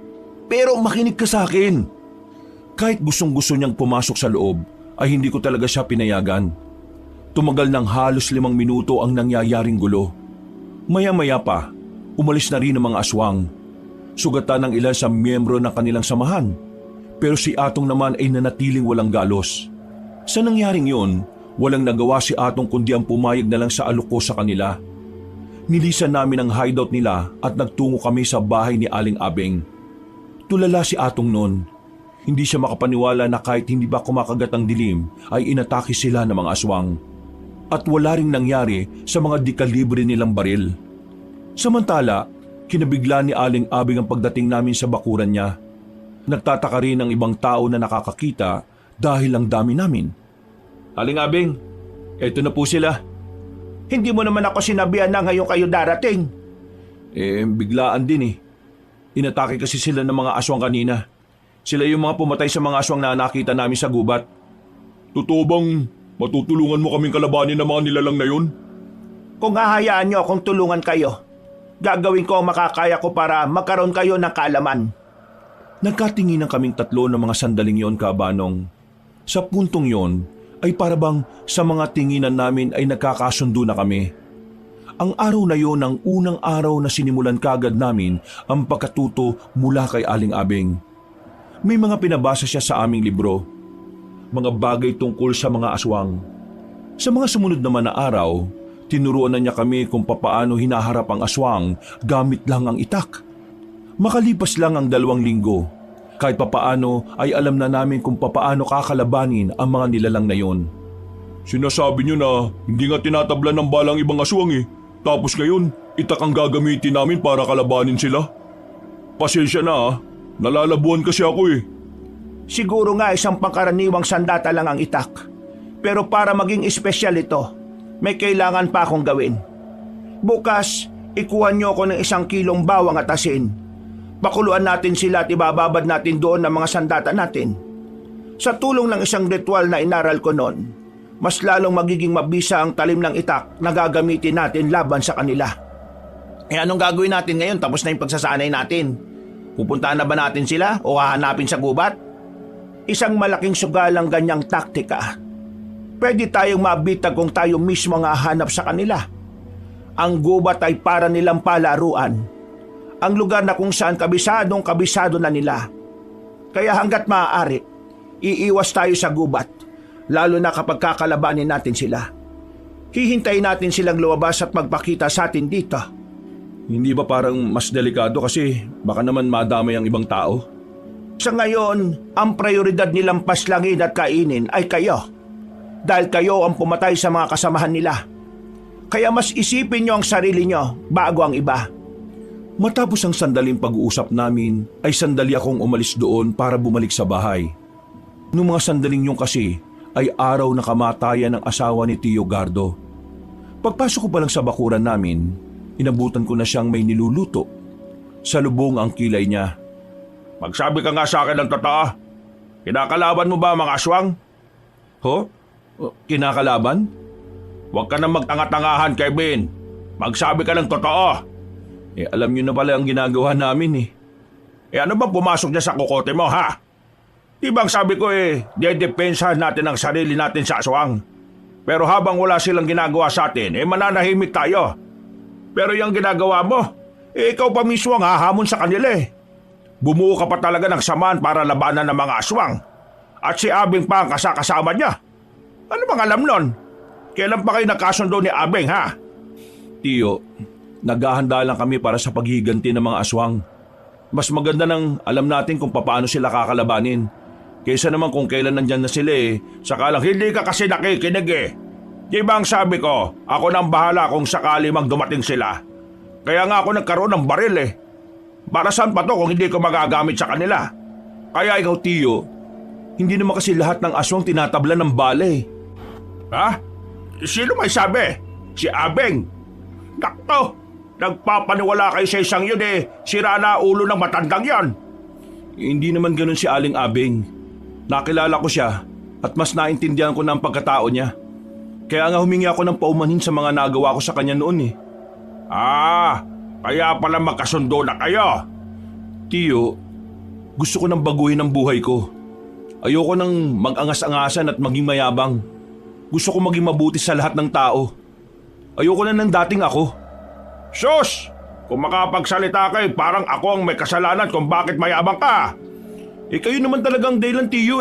Pero makinig ka sa akin. Kahit gustong-gusto niyang pumasok sa loob, ay hindi ko talaga siya pinayagan. Tumagal ng halos 5 minuto ang nangyayaring gulo. Maya-maya pa, umalis na rin ang mga aswang. Sugatan ng ilan sa miyembro ng kanilang samahan. Pero si Atong naman ay nanatiling walang galos. Sa nangyaring yun, walang nagawa si Atong kundi ang pumayag na lang sa aluko sa kanila. Nilisan namin ang hideout nila at nagtungo kami sa bahay ni Aling Abeng. Tulala si Atong noon. Hindi siya makapaniwala na kahit hindi ba kumakagat ang dilim ay inatake sila ng mga aswang. At wala ring nangyari sa mga dekalibre nilang baril. Samantala, kinabigla ni Aling Abeng ang pagdating namin sa bakuran niya. Nagtataka rin ang ibang tao na nakakakita dahil ang dami namin. Aling Abeng, eto na po sila. Hindi mo naman ako sinabihan na ngayon kayo darating. Biglaan din eh. Inatake kasi sila ng mga aswang kanina. Sila yung mga pumatay sa mga aswang na nakita namin sa gubat. Totoo bang matutulungan mo kaming kalabanin ng mga nilalang na yun? Kung hahayaan niyo akong tulungan kayo, gagawin ko ang makakaya ko para magkaroon kayo ng kaalaman. Nagkatinginan kaming tatlo ng mga sandaling yon, Kabanong. Sa puntong yon ay parabang sa mga tinginan namin ay nagkakasundo na kami. Ang araw na yon ang unang araw na sinimulan kagad namin ang pagkatuto mula kay Aling Abeng. May mga pinabasa siya sa aming libro. Mga bagay tungkol sa mga aswang. Sa mga sumunod naman na araw, tinuruan na niya kami kung papaano hinaharap ang aswang gamit lang ang itak. Makalipas lang ang 2 linggo, kahit papaano ay alam na namin kung papaano kakalabanin ang mga nilalang na yon. Sinasabi niyo na hindi nga tinatablan ng balang ibang aswang eh. Tapos ngayon, itak ang gagamitin namin para kalabanin sila. Pasensya na nalalabuan kasi ako eh. Siguro nga isang pangkaraniwang sandata lang ang itak. Pero para maging espesyal ito, may kailangan pa akong gawin. Bukas, ikuha niyo ako ng 1 kilong bawang at asin. Pakuluan natin sila at ibababad natin doon ang mga sandata natin. Sa tulong ng isang ritual na inaral ko noon, mas lalong magiging mabisa ang talim ng itak na gagamitin natin laban sa kanila. Anong gagawin natin ngayon tapos na yung pagsasanay natin? Pupuntahan na ba natin sila o hahanapin sa gubat? Isang malaking sugalang ganyang taktika. Pwede tayong mabitag kung tayo mismo ang hahanap sa kanila. Ang gubat ay para nilang palaruan. Ang lugar na kung saan kabisado na nila. Kaya hanggat maaari, iiwas tayo sa gubat, lalo na kapag kakalabanin natin sila. Hihintayin natin silang lumabas at magpakita sa atin dito. Hindi ba parang mas delikado kasi baka naman madamay ang ibang tao? Sa ngayon, ang prioridad nilang paslangin at kainin ay kayo. Dahil kayo ang pumatay sa mga kasamahan nila. Kaya mas isipin nyo ang sarili nyo bago ang iba. Matapos ang sandaling pag-uusap namin, ay sandali akong umalis doon para bumalik sa bahay. Noong mga sandaling yun kasi, ay araw na kamatayan ng asawa ni Tio Gardo. Pagpasok ko pa lang sa bakuran namin, inabutan ko na siyang may niluluto. Salubong ang kilay niya. Magsabi ka nga sa akin ng totoo. Kinakalaban mo ba ang mga aswang? Ho? Kinakalaban? Huwag ka nang magtanga-tangahan, Kevin. Magsabi ka ng totoo. Alam niyo na pala ang ginagawa namin ano ba pumasok niya sa kukote mo, ha? Di ba ang sabi ko dedepensahan natin ang sarili natin sa aswang. Pero habang wala silang ginagawa sa atin, mananahimik tayo. Pero yung ginagawa mo, ikaw pa mismo ang hahamon sa kanila Bumuo ka pa talaga ng samaan para labanan ng mga aswang. At si Abing pa ang kasama niya. Ano bang alam nun? Kailan pa kayo nagkasundo ni Abing, ha? Tio, naghahanda lang kami para sa paghiganti ng mga aswang. Mas maganda nang alam natin kung paano sila kakalabanin. Kaysa naman kung kailan nandyan na sila saka lang hindi ka kasi nakikinig Di ba ang sabi ko, ako nang bahala kung sakali mang dumating sila. Kaya nga ako nagkaroon ng baril Para saan pa to kung hindi ko magagamit sa kanila? Kaya ikaw, Tio, hindi naman kasi lahat ng aswang tinatabla ng bala Ha? Sino may sabi? Si Abeng? Nakto! Nagpapaniwala kayo sa isang yun Sira na ulo ng matandang yan. Hindi naman ganun si Aling Abeng. Nakilala ko siya at mas naintindihan ko na ang pagkatao niya. Kaya nga humingi ako ng paumanhin sa mga nagawa ko sa kanya noon Kaya pala magkasundo na kayo. Tio, gusto ko nang baguhin ang buhay ko. Ayoko nang mag-angas-angasan at maging mayabang. Gusto ko maging mabuti sa lahat ng tao. Ayoko na ng dating ako. Sus! Kung makapagsalita kayo, parang ako ang may kasalanan kung bakit mayabang ka. Kayo naman talagang dahilan, Tio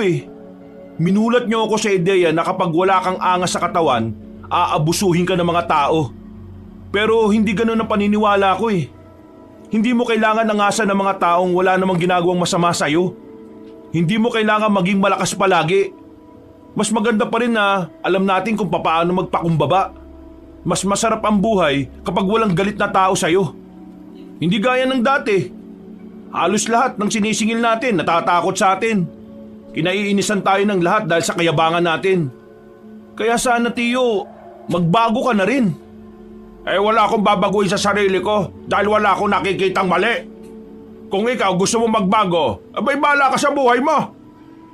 Minulat niyo ako sa ideya na kapag wala kang angas sa katawan, aabusuhin ka ng mga tao. Pero hindi ganun ang paniniwala ko Hindi mo kailangan angasan ng mga taong wala namang ginagawang masama sa'yo. Hindi mo kailangan maging malakas palagi. Mas maganda pa rin na alam natin kung paano magpakumbaba. Mas masarap ang buhay kapag walang galit na tao sa'yo. Hindi gaya ng dati. Halos lahat ng sinisingil natin natatakot sa atin. Kinaiinisan tayo ng lahat dahil sa kayabangan natin. Kaya sana, Tio, magbago ka na rin. Wala akong babaguhin sa sarili ko dahil wala akong nakikitang mali. Kung ikaw gusto mo magbago, abay bahala ka sa buhay mo.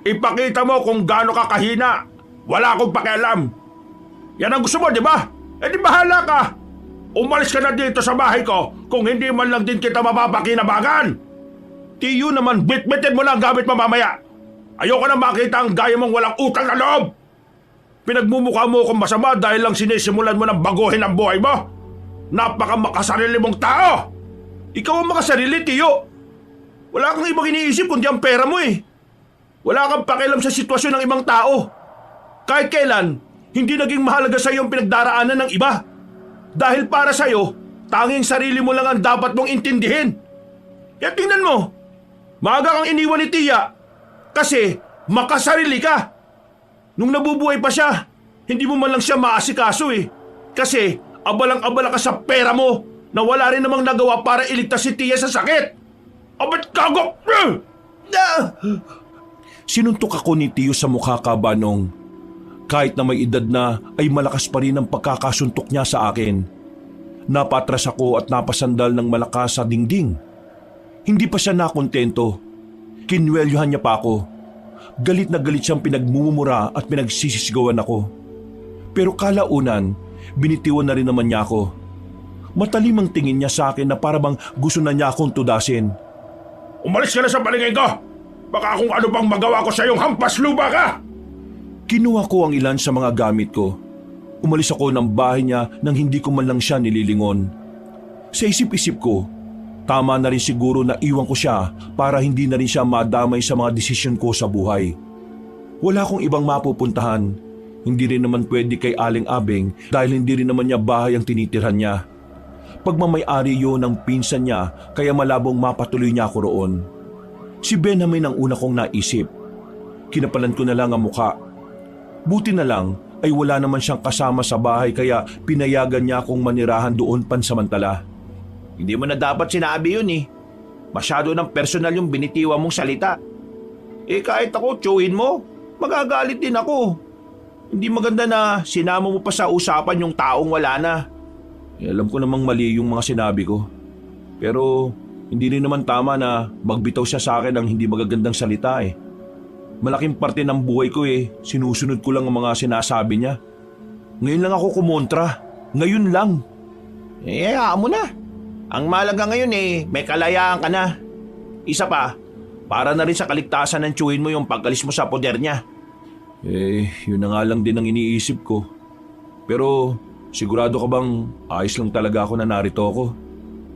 Ipakita mo kung gaano ka kahina. Wala akong pakialam. Yan ang gusto mo, di ba? Di bahala ka. Umalis ka na dito sa bahay ko kung hindi man lang din kita mapapakinabangan. Tio naman, Bitbitin mo na ang gamit mo mamaya. Ayoko na makita ang gaya mong walang utang na loob. Pinagmumukha mo akong masama dahil lang sinisimulan mo ng baguhin ang buhay mo. Napaka-makasarili mong tao! Ikaw ang makasarili, Tio. Wala kang ibang iniisip kundi ang pera mo Wala kang pakialam sa sitwasyon ng ibang tao. Kahit kailan, hindi naging mahalaga sa iyo ang pinagdaraanan ng iba. Dahil para sa iyo, tanging sarili mo lang ang dapat mong intindihin. Kaya tingnan mo, maaga kang iniwan ni Tia kasi makasarili ka. Nung nabubuhay pa siya, hindi mo man lang siya maasikaso Kasi abalang-abala ka sa pera mo na wala rin namang nagawa para iligtas si Tia sa sakit. Abot kago! Sinuntok ako ni Tio sa mukha kabanong. Kahit na may edad na ay malakas pa rin ang pagkakasuntok niya sa akin. Napatras ako at napasandal ng malakas sa dingding. Hindi pa siya nakontento. Kinwelyohan niya pa ako. Galit na galit siyang pinagmumura at pinagsisisigawan ako. Pero kalaunan, binitiwan na rin naman niya ako. Matalim ang tingin niya sa akin na parang gusto na niya akong tudasin. Umalis ka na sa palingay ko! Baka kung ano pang magawa ko sa iyong hampas lupa ka! Kinuha ko ang ilan sa mga gamit ko. Umalis ako ng bahay niya nang hindi ko man lang siya nililingon. Sa isip-isip ko, tama na rin siguro na iwan ko siya para hindi na rin siya madamay sa mga desisyon ko sa buhay. Wala akong ibang mapupuntahan. Hindi rin naman pwede kay Aling Abeng dahil hindi rin naman niya bahay ang tinitirhan niya. Pagmamay-ari yun ng pinsan niya kaya malabong mapatuloy niya ako roon. Si Benjamin ang una kong naisip. Kinapalan ko na lang ang muka. Buti na lang ay wala naman siyang kasama sa bahay kaya pinayagan niya akong manirahan doon pansamantala. Hindi mo na dapat sinabi yun eh. Masyado ng personal yung binitiwa mong salita. Kahit ako, tsuhin mo, magagalit din ako. Hindi maganda na sinama mo pa sa usapan yung taong wala na. Alam ko namang mali yung mga sinabi ko. Pero hindi rin naman tama na magbitaw siya sa akin ng hindi magagandang salita eh. Malaking parte ng buhay ko sinusunod ko lang ang mga sinasabi niya. Ngayon lang ako kumontra. Ngayon lang. Hayaan mo na. Ang malaga ngayon may kalayaan ka na. Isa pa, para na rin sa kaligtasan ng tsuhin mo yung pagkalis mo sa poder niya. Yun na nga lang din ang iniisip ko. Pero sigurado ka bang ayos lang talaga ako na narito ako?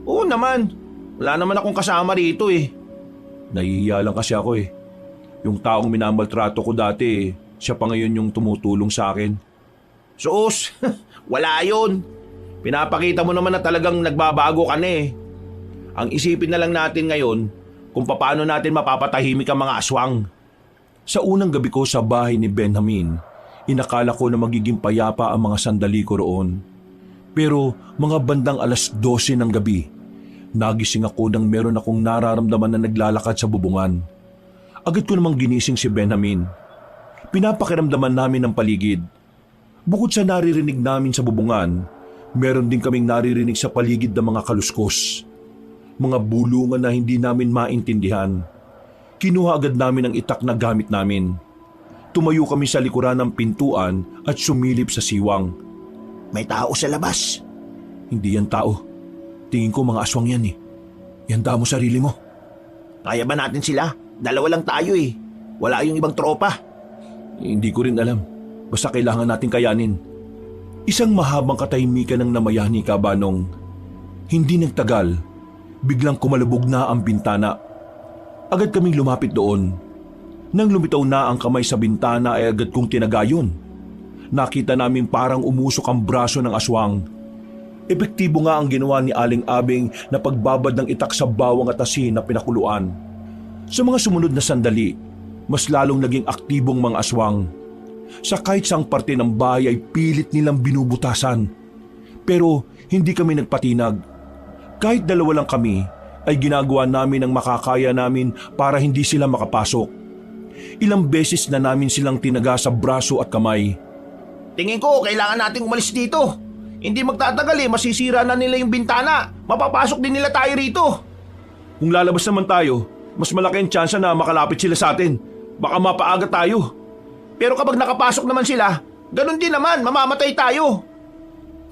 Oo naman. Wala naman akong kasama rito eh. Nahihiya lang kasi ako eh. Yung taong minamaltrato ko dati siya pa ngayon yung tumutulong sa akin. Sus, wala yun. Pinapakita mo naman na talagang nagbabago ka na eh. Ang isipin na lang natin ngayon kung paano natin mapapatahimik ang mga aswang. Sa unang gabi ko sa bahay ni Benjamin, inakala ko na magiging payapa ang mga sandali ko roon. Pero mga bandang 12:00 ng gabi, nagising ako nang meron akong nararamdaman na naglalakad sa bubungan. Agad ko namang ginising si Benjamin. Pinapakiramdaman namin ang paligid. Bukod sa naririnig namin sa bubungan, meron din kaming naririnig sa paligid ng mga kaluskos. Mga bulungan na hindi namin maintindihan. Kinuha agad namin ang itak na gamit namin. Tumayo kami sa likuran ng pintuan at sumilip sa siwang. May tao sa labas. Hindi yan tao. Tingin ko mga aswang yan eh. Yanda mo sarili mo. Kaya ba natin sila? Dalawa lang tayo eh. Wala yung ibang tropa. Hindi ko rin alam. Basta kailangan natin kayanin. Isang mahabang katahimikan ng namayani ka, Banong. Hindi nagtagal. Biglang kumalubog na ang bintana. Agad kaming lumapit doon. Nang lumitaw na ang kamay sa bintana ay agad kong tinagayon. Nakita namin parang umusok ang braso ng aswang. Epektibo nga ang ginawa ni Aling Abeng na pagbabad ng itak sa bawang at asin na pinakuluan. Sa mga sumunod na sandali, mas lalong naging aktibong mga aswang. Sa kahit saang parte ng bahay ay pilit nilang binubutasan. Pero hindi kami nagpatinag. Kahit dalawa lang kami, ay ginagawa namin ang makakaya namin para hindi sila makapasok. Ilang beses na namin silang tinaga sa braso at kamay. Tingin ko kailangan nating umalis dito. Hindi magtatagal masisira na nila yung bintana. Mapapasok din nila tayo rito. Kung lalabas naman tayo, mas malaki ang tsansa na makalapit sila sa atin. Baka mapaaga tayo. Pero kapag nakapasok naman sila, ganun din naman, mamamatay tayo.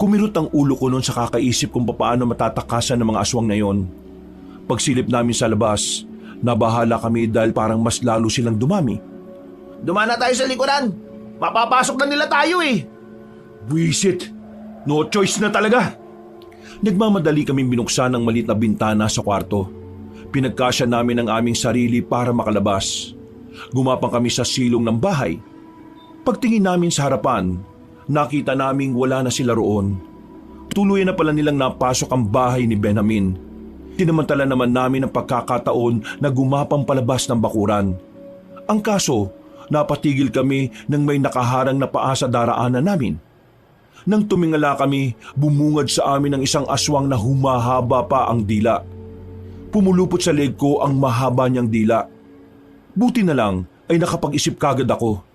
Kumirot ang ulo ko noon sa kakaisip kung paano matatakasan ng mga aswang na yon. Pagsilip namin sa labas, nabahala kami dahil parang mas lalo silang dumami. Dumana tayo sa likuran. Mapapasok na nila tayo eh. Buisit! No choice na talaga! Nagmamadali kaming binuksan ang maliit na bintana sa kwarto. Pinagkasya namin ang aming sarili para makalabas. Gumapang kami sa silong ng bahay. Pagtingin namin sa harapan, nakita naming wala na sila roon. Tuluyan na pala nilang napasok ang bahay ni Benjamin. Tinamantala naman namin ang pagkakataon na gumapang palabas ng bakuran. Ang kaso, napatigil kami nang may nakaharang na paa sa daraanan namin. Nang tumingala kami, bumungad sa amin ang isang aswang na humahaba pa ang dila. Pumulupot sa leg ko ang mahaba niyang dila. Buti na lang ay nakapag-isip kagad ako.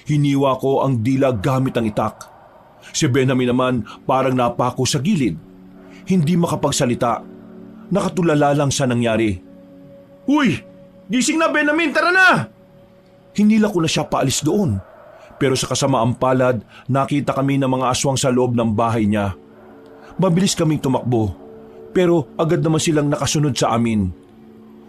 Hiniwa ko ang dila gamit ang itak. Si Benjamin naman parang napako sa gilid. Hindi makapagsalita. Nakatulala lang sa nangyari. Uy! Gising na, Benjamin! Tara na! Hinila ko na siya paalis doon. Pero sa kasamaang palad, nakita kami ng mga aswang sa loob ng bahay niya. Mabilis kaming tumakbo, pero agad naman silang nakasunod sa amin.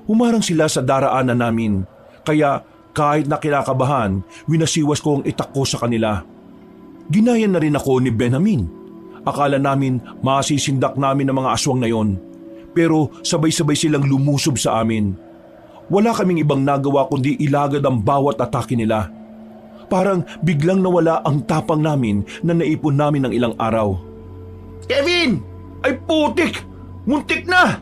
Humarang sila sa daraanan namin, kaya kahit na kinakabahan, winasiwas ko ang itak ko sa kanila. Ginaya na rin ako ni Benjamin. Akala namin masisindak namin ang mga aswang na yon, pero sabay-sabay silang lumusob sa amin. Wala kaming ibang nagawa kundi ilagad ang bawat atake nila. Parang biglang nawala ang tapang namin na naipon namin ng ilang araw. Kevin! Ay putik! Muntik na!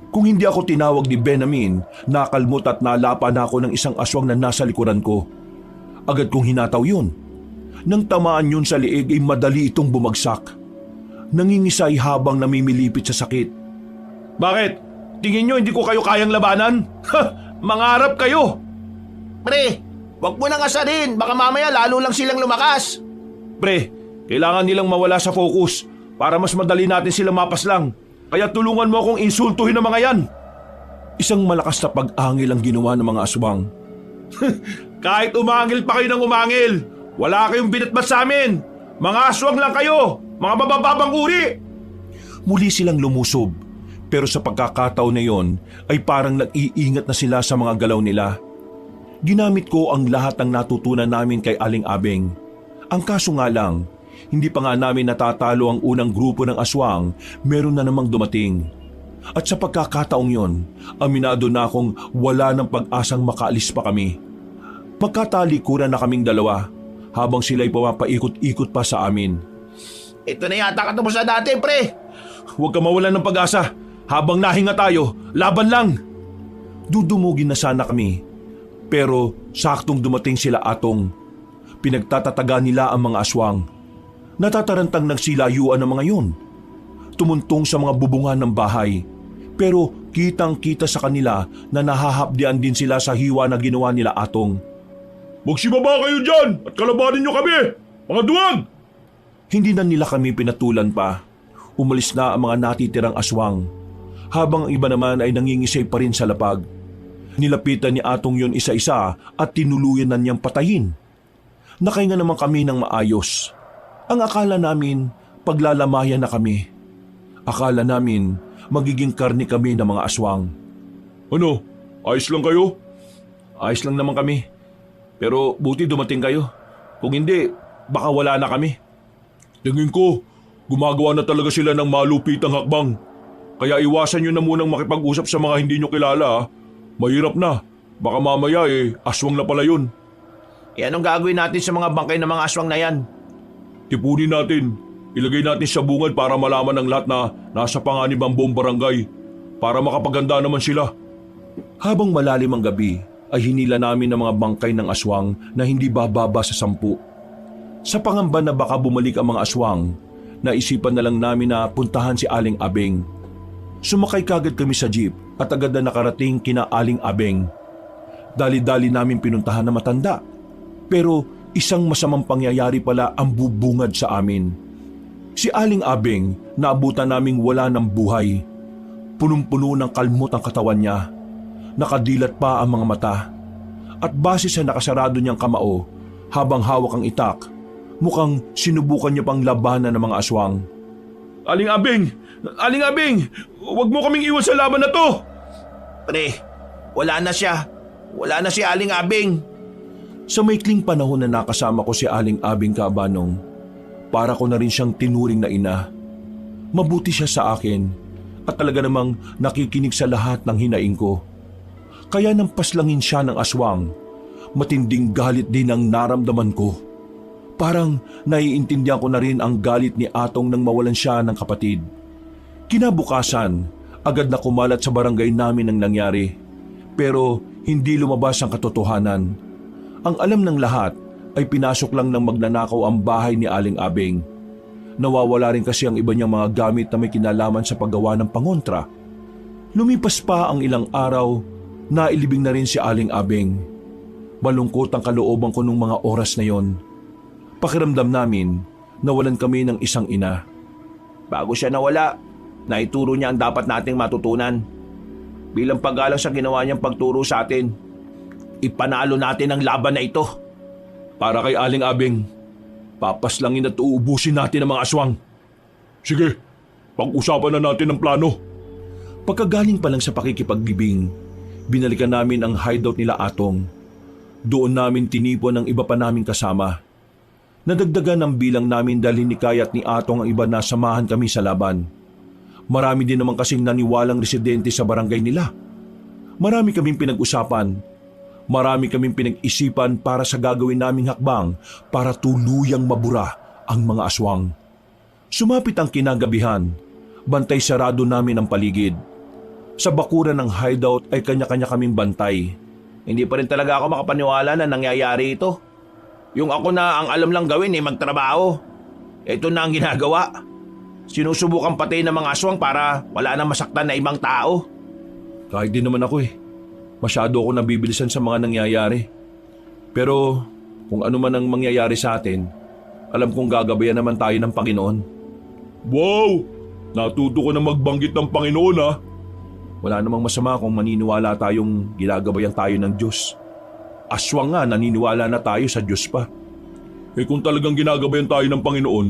Kung hindi ako tinawag ni Benjamin, nakalmot at nalapa na ako ng isang aswang na nasa likuran ko. Agad kong hinataw yun. Nang tamaan yun sa liig ay madali itong bumagsak. Nangingisay habang namimilipit sa sakit. Bakit? Tingin nyo hindi ko kayo kayang labanan? Ha! Mangarap kayo! Pre, wag mo nang asarin. Baka mamaya lalo lang silang lumakas. Pre, kailangan nilang mawala sa focus para mas madali natin sila mapaslang. Kaya tulungan mo akong insultuhin ang mga yan. Isang malakas na pag-angil ang ginawa ng mga aswang. Kahit umangil pa kayo ng umangil, wala kayong binatbat sa amin. Mga aswang lang kayo, mga babababang uri. Muli silang lumusob, pero sa pagkakataon na yon ay parang nag-iingat na sila sa mga galaw nila. Ginamit ko ang lahat ng natutunan namin kay Aling Abeng. Ang kaso nga lang, hindi pa nga namin natatalo ang unang grupo ng aswang, meron na namang dumating. At sa pagkakataong yon, aminado na akong wala ng pag-asang makaalis pa kami. Magkatalikuran na kaming dalawa habang sila'y pumapaikot-ikot pa sa amin. Ito na yata katapos na dati, pre. Huwag ka mawalan ng pag-asa. Habang nahinga tayo, laban lang. Dudumugin na sana kami, pero saktong dumating sila Atong. Pinagtatataga nila ang mga aswang. Natatarantang nagsilayuan ang mga yun. Tumuntong sa mga bubungan ng bahay. Pero kitang-kita sa kanila na nahahapdian din sila sa hiwa na ginawa nila Atong. Magsibaba kayo dyan at kalabanin nyo kami, mga duwag! Hindi na nila kami pinatulan pa. Umalis na ang mga natitirang aswang. Habang ang iba naman ay nangingisay pa rin sa lapag. Nilapitan ni Atong yun isa-isa at tinuluyan na niyang patayin. Nakahinga naman kami ng maayos. Ang akala namin, paglalamayan na kami. Akala namin, magiging karni kami ng mga aswang. Ano? Ayos lang kayo? Ayos lang naman kami. Pero buti dumating kayo. Kung hindi, baka wala na kami. Tingin ko, gumagawa na talaga sila ng malupitang hakbang. Kaya iwasan nyo na munang makipag-usap sa mga hindi nyo kilala. Mahirap na. Baka mamaya aswang na pala yun. Anong gagawin natin sa mga bangkay ng mga aswang na yan? Tipunin natin. Ilagay natin sa bungad para malaman ng lahat na nasa panganib ang buong barangay. Para makapaganda naman sila. Habang malalim ang gabi, ay hinila namin ang mga bangkay ng aswang na hindi bababa sa 10. Sa pangamba na baka bumalik ang mga aswang, naisipan na lang namin na puntahan si Aling Abeng. Sumakay kagad kami sa jeep at agad na nakarating kina Aling Abeng. Dali-dali namin pinuntahan na matanda. Pero isang masamang pangyayari pala ang bubungad sa amin. Si Aling Abeng naabutan naming wala ng buhay. Punong-puno ng kalmot ang katawan niya. Nakadilat pa ang mga mata. At base sa nakasarado niyang kamao, habang hawak ang itak, mukhang sinubukan niya pang labanan ng mga aswang. Aling Abeng! Aling Abeng! Huwag mo kaming iwan sa laban na to! Pre, wala na siya. Wala na si Aling Abeng. Sa maikling panahon na nakasama ko si Aling Abeng Kaabanong, para ko na rin siyang tinuring na ina. Mabuti siya sa akin at talaga namang nakikinig sa lahat ng hinaing ko. Kaya nang paslangin siya ng aswang, matinding galit din ang naramdaman ko. Parang naiintindihan ko na rin ang galit ni Atong nang mawalan siya ng kapatid. Kinabukasan, agad na kumalat sa barangay namin ang nangyari. Pero hindi lumabas ang katotohanan. Ang alam ng lahat ay pinasok lang ng magnanakaw ang bahay ni Aling Abeng. Nawawala rin kasi ang iba niyang mga gamit na may kinalaman sa paggawa ng pangontra. Lumipas pa ang ilang araw, nailibing na rin si Aling Abeng. Malungkot ang kalooban ko nung mga oras na yon. Pakiramdam namin, nawalan kami ng isang ina. Bago siya nawala, naituro niya ang dapat nating matutunan. Bilang paggalang sa ginawa niyang pagturo sa atin, ipanalo natin ang laban na ito. Para kay Aling Abing, papaslangin at uubusin natin ang mga aswang. Sige, pag-usapan na natin ang plano. Pagkagaling pa lang sa pakikipaglibing, binalikan namin ang hideout nila Atong. Doon namin tinipon ang iba pa naming kasama. Nadagdagan ang bilang namin dahil ni Kaya at ni Atong ang iba na samahan kami sa laban. Marami din naman kasing naniwalang residente sa barangay nila. Marami kaming pinag-usapan. Marami kaming pinag-isipan para sa gagawin naming hakbang para tuluyang mabura ang mga aswang. Sumapit ang kinagabihan. Bantay sarado namin ang paligid. Sa bakuran ng hideout ay kanya-kanya kaming bantay. Hindi pa rin talaga ako makapaniwala na nangyayari ito. Yung ako na ang alam lang gawin magtrabaho. Ito na ang ginagawa. Sinusubukan patayin ng mga aswang para wala nang masaktan na ibang tao. Kahit din naman ako Masyado ako nabibilisan sa mga nangyayari. Pero kung ano man ang mangyayari sa atin, alam kong gagabayan naman tayo ng Panginoon. Wow! Natuto ko na magbanggit ng Panginoon ha. Wala namang masama kung maniniwala tayong ginagabayan tayo ng Diyos. Aswang nga naniniwala na tayo sa Diyos pa. Kung talagang ginagabayan tayo ng Panginoon,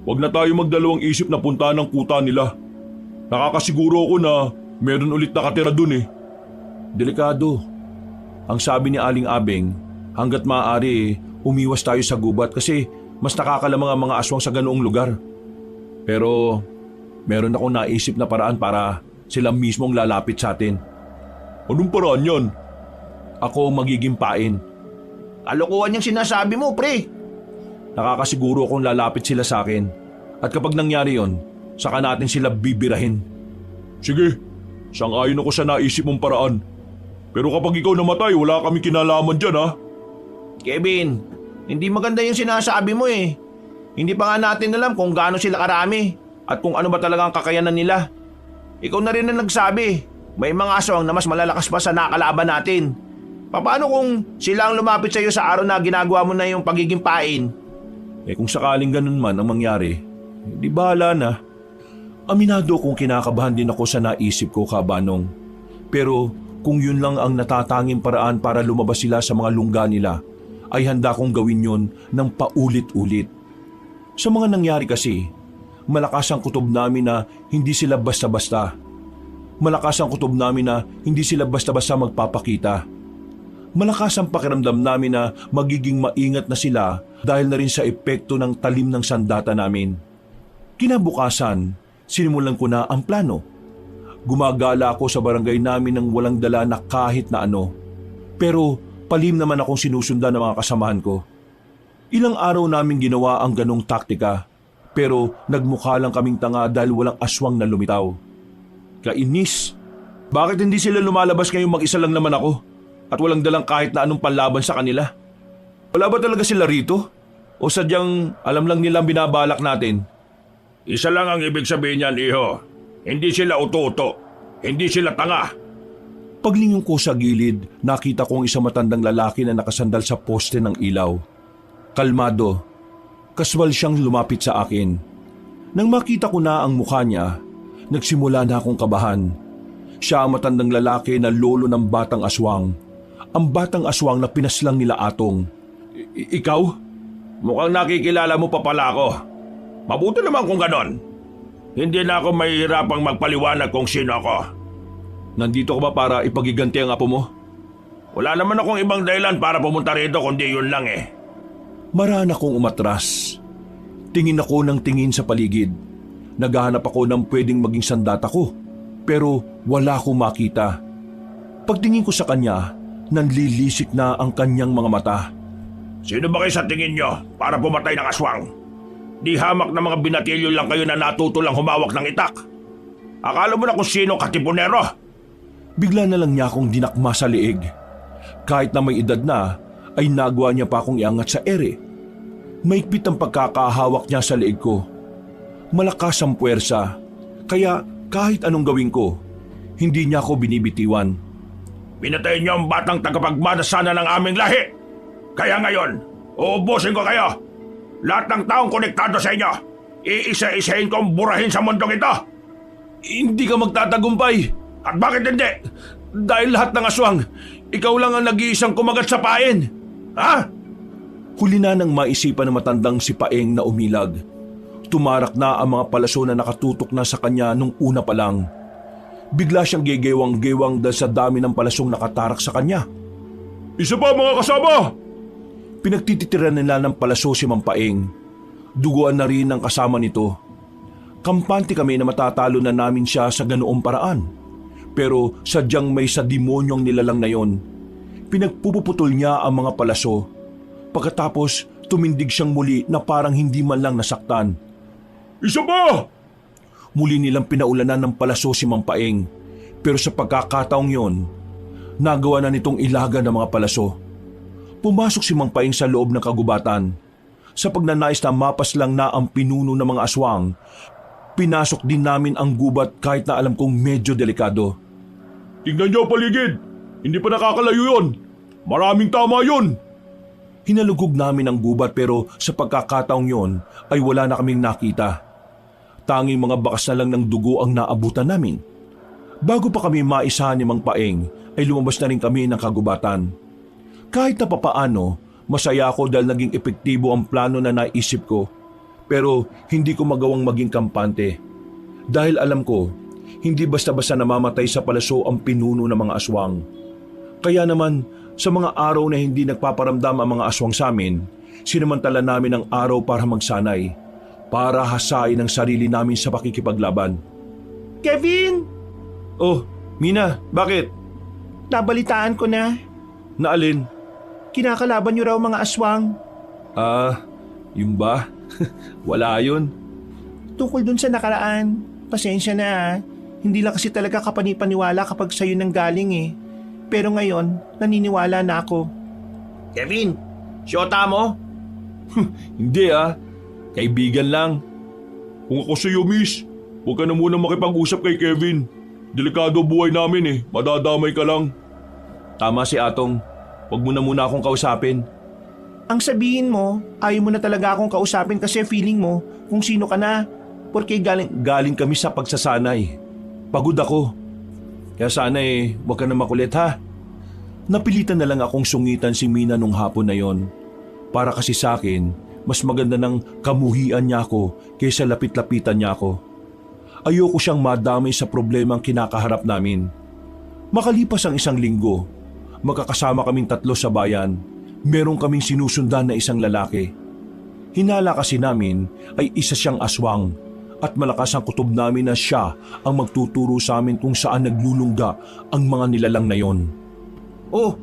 wag na tayo magdalawang isip na puntahan ng kuta nila. Nakakasiguro ako na meron ulit nakatira dun Delikado. Ang sabi ni Aling Abing, hanggat maaari umiwas tayo sa gubat kasi mas nakakalamang ang mga aswang sa ganoong lugar. Pero meron akong naisip na paraan para sila mismong lalapit sa atin. Anong paraan yan? Ako magiging pain. Kalokohan yung sinasabi mo, pre. Nakakasiguro akong lalapit sila sa akin. At kapag nangyari yon, saka natin sila bibirahin. Sige, sang-ayon ako sa naisip mong paraan. Pero kapag ikaw namatay, wala kami kinalaman dyan ha. Kevin, hindi maganda yung sinasabi mo Hindi pa nga natin alam kung gaano sila karami at kung ano ba talaga ang kakayanan nila. Ikaw na rin ang nagsabi, may mga aswang na mas malalakas pa sa nakalaban natin. Paano kung sila ang lumapit sa iyo sa araw na ginagawa mo na yung pagiging pain? Kung sakaling ganun man ang mangyari, di bahala na. Aminado kong kinakabahan din ako sa naisip ko, Kabanong. Pero kung yun lang ang natatanging paraan para lumabas sila sa mga lungga nila, ay handa kong gawin yun ng paulit-ulit. Sa mga nangyari kasi, malakas ang kutob namin na hindi sila basta-basta. Malakas ang kutob namin na hindi sila basta-basta magpapakita. Malakas ang pakiramdam namin na magiging maingat na sila dahil na rin sa epekto ng talim ng sandata namin. Kinabukasan, sinimulan ko na ang plano. Gumagala ako sa barangay namin nang walang dala na kahit na ano. Pero palim naman akong sinusundan ng mga kasamahan ko. Ilang araw namin ginawa ang ganong taktika, pero nagmukha lang kaming tanga dahil walang aswang na lumitaw. Kainis! Bakit hindi sila lumalabas ngayong mag-isa lang naman ako at walang dalang kahit na anong panlaban sa kanila? Wala ba talaga sila rito? O sadyang alam lang nilang binabalak natin? Isa lang ang ibig sabihin niyan, iho. Hindi sila uto-uto. Hindi sila tanga. Paglingon ko sa gilid, nakita kong isang matandang lalaki na nakasandal sa poste ng ilaw. Kalmado. Kaswal siyang lumapit sa akin. Nang makita ko na ang mukha niya, nagsimula na akong kabahan. Siya ang matandang lalaki na lolo ng batang aswang. Ang batang aswang na pinaslang nila Atong. Ikaw? Mukhang nakikilala mo pa pala ako. Mabuti naman kung ganon. Hindi na ako mahihirapang magpaliwanag kung sino ako. Nandito ka ba para ipagiganti ang apo mo? Wala naman akong ibang dahilan para pumunta rito kundi yun lang Maraan akong umatras. Tingin ako ng tingin sa paligid. Naghahanap ako ng pwedeng maging sandata ko. Pero wala akong makita. Pagtingin ko sa kanya, nanlilisik na ang kanyang mga mata. Sino ba kayo sa tingin nyo para pumatay ng aswang? Di hamak na mga binatilyo lang kayo na natuto lang humawak ng itak. Akala mo na kung sino katipunero? Bigla na lang niya akong dinakma sa liig. Kahit na may edad na, ay nagawa niya pa akong iangat sa ere. Maigpit ang pagkakahawak niya sa liig ko. Malakas ang puwersa, kaya kahit anong gawin ko, hindi niya ako binibitiwan. Pinatay niyo ang batang tagapagmana sana ng aming lahi. Kaya ngayon, uubusin ko kayo. Lahat ng taong konektado sa inyo, iisa-isahin kong burahin sa mundong ito. Hindi ka magtatagumpay. At bakit hindi? Dahil lahat ng aswang, ikaw lang ang nag-iisang kumagat sa pain. Ha? Huli na nang maisipan ng matandang si Paeng na umilag. Tumarak na ang mga palaso na nakatutok na sa kanya nung una pa lang. Bigla siyang gegewang-gewang dahil sa dami ng palasong nakatarak sa kanya. Isa pa mga kasama! Pinagtititiran nila ng palaso si Mang Paeng. Duguan na rin ang kasama nito. Kampante kami na matatalo na namin siya sa ganoong paraan. Pero sadyang may sa demonyong nilalang na yon. Pinagpuputol niya ang mga palaso. Pagkatapos tumindig siyang muli na parang hindi man lang nasaktan. Isa pa! Muli nilang pinaulanan ng palaso si Mang Paeng. Pero sa pagkakataong yon, nagawa na nitong ilaga ng mga palaso. Pumasok si Mang Paeng sa loob ng kagubatan. Sa pagnanais na mapas lang na ang pinuno ng mga aswang, pinasok din namin ang gubat kahit na alam kong medyo delikado. Tingnan niyo paligid! Hindi pa nakakalayo yun! Maraming tama yun! Hinalugog namin ang gubat pero sa pagkakataong yon ay wala na kaming nakita. Tanging mga bakas na lang ng dugo ang naabutan namin. Bago pa kami maisahan ni Mang Paeng ay lumabas na rin kami ng kagubatan. Kahit na papaano, masaya ako dahil naging epektibo ang plano na naisip ko. Pero hindi ko magawang maging kampante. Dahil alam ko, hindi basta-basta namamatay sa palaso ang pinuno ng mga aswang. Kaya naman, sa mga araw na hindi nagpaparamdam ang mga aswang sa amin, sinamantala namin ang araw para magsanay, para hasain ang sarili namin sa pakikipaglaban. Kevin! Oh, Mina, bakit? Nabalitaan ko na. Naalin? Kinakalaban niyo raw mga aswang. Yun ba? Wala yun. Tungkol dun sa nakaraan. Pasensya na ah. Hindi lang kasi talaga kapanipaniwala kapag sa'yo nang galing eh. Pero ngayon, naniniwala na ako. Kevin, siyota mo? Hindi kaibigan lang. Kung ako sa'yo, miss, huwag ka na muna makipag-usap kay Kevin. Delikado buhay namin eh, madadamay ka lang. Tama si Atong, wag mo na muna akong kausapin. Ang sabihin mo, ayaw mo na talaga akong kausapin kasi feeling mo kung sino ka na. Porque Galing kami sa pagsasanay. Pagod ako. Kaya sana wag ka na makulit ha. Napilitan na lang akong sungitan si Mina nung hapon na yon. Para kasi sa akin, mas maganda ng kamuhian niya ako kaysa lapit-lapitan niya ako. Ayoko siyang madamay sa problemang kinakaharap namin. Makalipas ang 1 linggo, magkakasama kaming 3 sa bayan. Meron kaming sinusundan na isang lalaki. Hinala kasi namin ay isa siyang aswang at malakas ang kutob namin na siya ang magtuturo sa amin kung saan naglulungga ang mga nilalang na yon. Oh,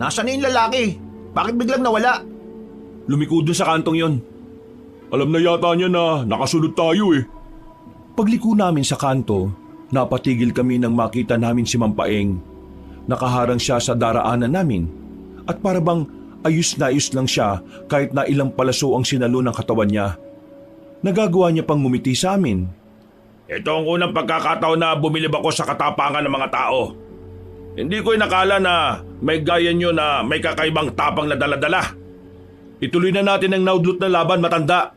nasaan na yung lalaki? Bakit biglang nawala? Lumiko dun sa kantong yon. Alam na yata niya na nakasunod tayo eh. Pagliko namin sa kanto, napatigil kami nang makita namin si Mang Paeng. Nakaharang siya sa daraanan namin at para bang ayos na ayos lang siya kahit na ilang palaso ang sinalo ng katawan niya. Nagagawa niya pang ngumiti sa amin. Ito ang unang pagkakataon na bumilib ako sa katapangan ng mga tao. Hindi ko inakala na may gaya nyo na may kakaibang tapang na daladala. Ituloy na natin ang naudlot na laban, matanda.